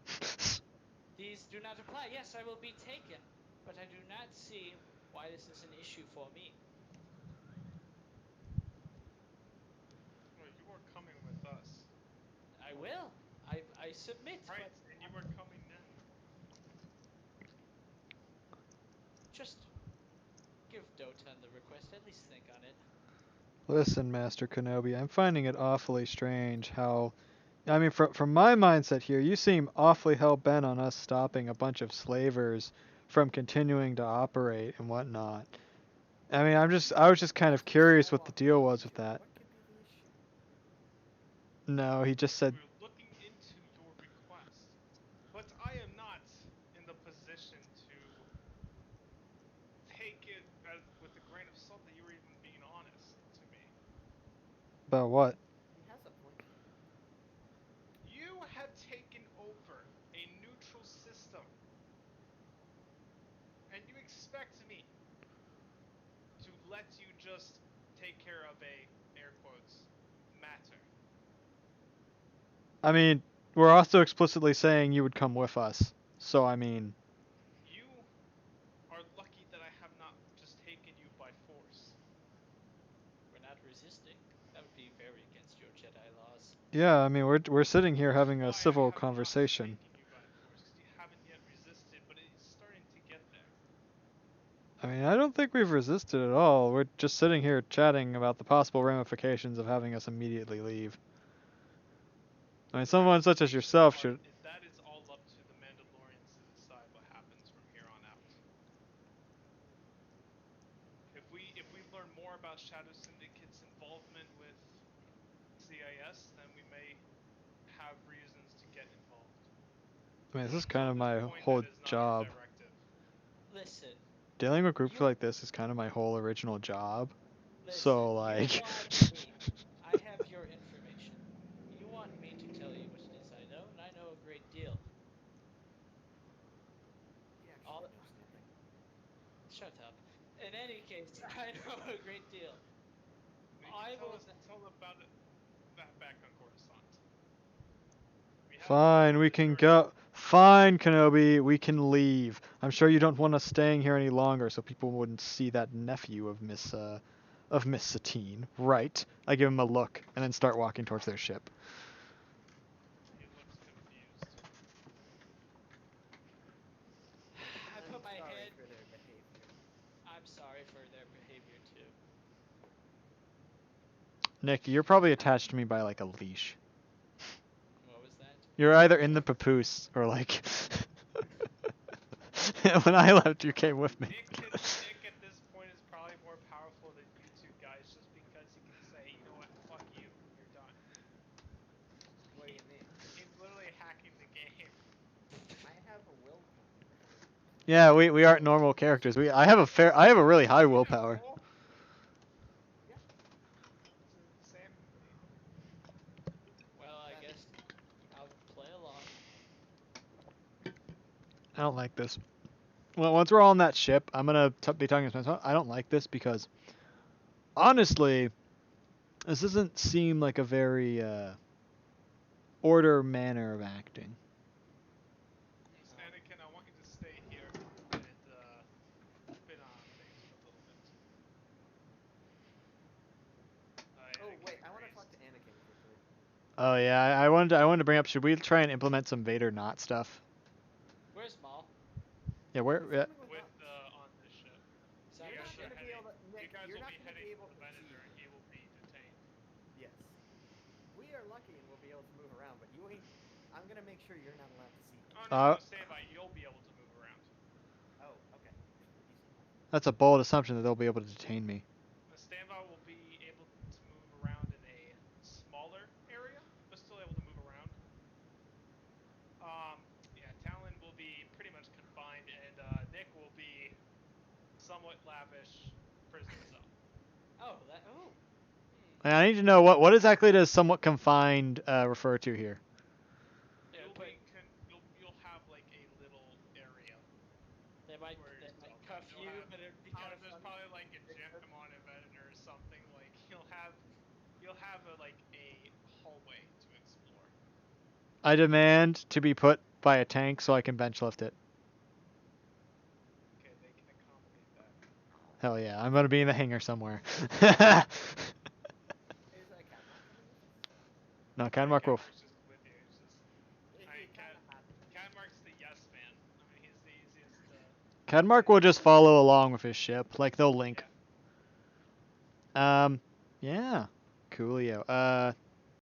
These do not apply. Yes, I will be taken, but I do not see why this is an issue for me. Well, you are coming with us. I will. I submit. Right, But and you are coming now. just give Dotan the request. At least think on it. Listen, Master Kenobi, I'm finding it awfully strange how... I mean, from my mindset here, you seem awfully hell-bent on us stopping a bunch of slavers from continuing to operate and whatnot. I mean, I was just kind of curious what the deal was with that. What could be the issue? No, he just said, We're looking into your request, but I am not in the position to take it as with a grain of salt that you were even being honest to me. about what? He has a point. You have taken over a neutral system, and you expect me to let you just take care of a, air quotes, matter. I mean, we're also explicitly saying you would come with us. So, I mean, You are lucky that I have not just taken you by force. We're not resisting. That would be very against your Jedi laws. yeah, I mean, we're sitting here having a Why civil I have conversation. not taken you by force, because you haven't yet resisted, but it's starting to get there. I mean, I don't think we've resisted at all. We're just sitting here chatting about the possible ramifications of having us immediately leave. I mean, someone such as yourself should... That is all up to the Mandalorians to decide what happens from here on out. If we learn more about Shadow Syndicate's involvement with CIS, then we may have reasons to get involved. I mean, this is Until kind of this my point, whole that is not our job. directive. Listen. Dealing with groups like this is kind of my whole original job. Listen, So, like... you want me. I have your information. You want me to tell you what it is I know, and I know a great deal. He actually All- knows nothing. Shut up. In any case, I know a great deal. We can tell about it back on Coruscant. Fine, we can go. Fine, Kenobi, we can leave. I'm sure you don't want us staying here any longer, so people wouldn't see that nephew of Miss Satine, right? I give him a look and then start walking towards their ship. He looks confused. I I'm put my sorry head. for their behavior. I'm sorry for their behavior too. Nick, you're probably attached to me by like a leash. What was that? You're either in the papoose or like. When I left, you came with me. Nick at this point is probably more powerful than you two guys, just because he can say, you know what, fuck you, you're done. What do you mean? He's literally hacking the game. I have a willpower. Yeah, we aren't normal characters. I have a really high willpower. Yeah. This is insanity. Well, I guess I'll play along. I don't like this. Well, once we're all on that ship, I'm gonna be talking to myself. I don't like this because, honestly, this doesn't seem like a very order manner of acting. Anakin, I want you to stay here and spin on things for a little bit. Oh Anakin wait, I want to agrees. talk to Anakin quickly. Oh yeah, I wanted to bring up. Should we try and implement some Vader not stuff? Where's Maul? Yeah, where? He's Yeah. coming with With us. on this ship. Is that You You're the guys not ship? are gonna be heading. able to. You Nick, guys you're will not be gonna heading be to able the to see. Venator, and he will be detained. Yes. We are lucky and we'll be able to move around, but you ain't. I'm gonna make sure you're not allowed to see. Oh no, no, Save, you'll be able to move around. Oh, okay. That's a bold assumption that they'll be able to detain me. The Stanbot will be able to move around in a smaller area, but still able to move around. Yeah, Talon will be pretty much confined, and Nick will be somewhat lavish prison cell. Oh, that. Oh. And I need to know what exactly does somewhat confined refer to here. Yeah, You'll but be you'll have like a little area. they might Where cuff you'll you, have, but it'd be kind of there's funny. probably like a gym on event or something. Like you'll have like a hallway to explore. I demand to be put by a tank so I can bench lift it. Okay, they can accommodate that. Hell yeah, I'm gonna be in the hangar somewhere. Is Cat Mark coming with us? No, Cadmark will. Catmark's just with you. He's just. He I mean, kind of had to be. Catmark's the yes man. I mean, he's the easiest. Cadmark will just follow along with his ship, like they'll link. Yeah. Yeah, coolio.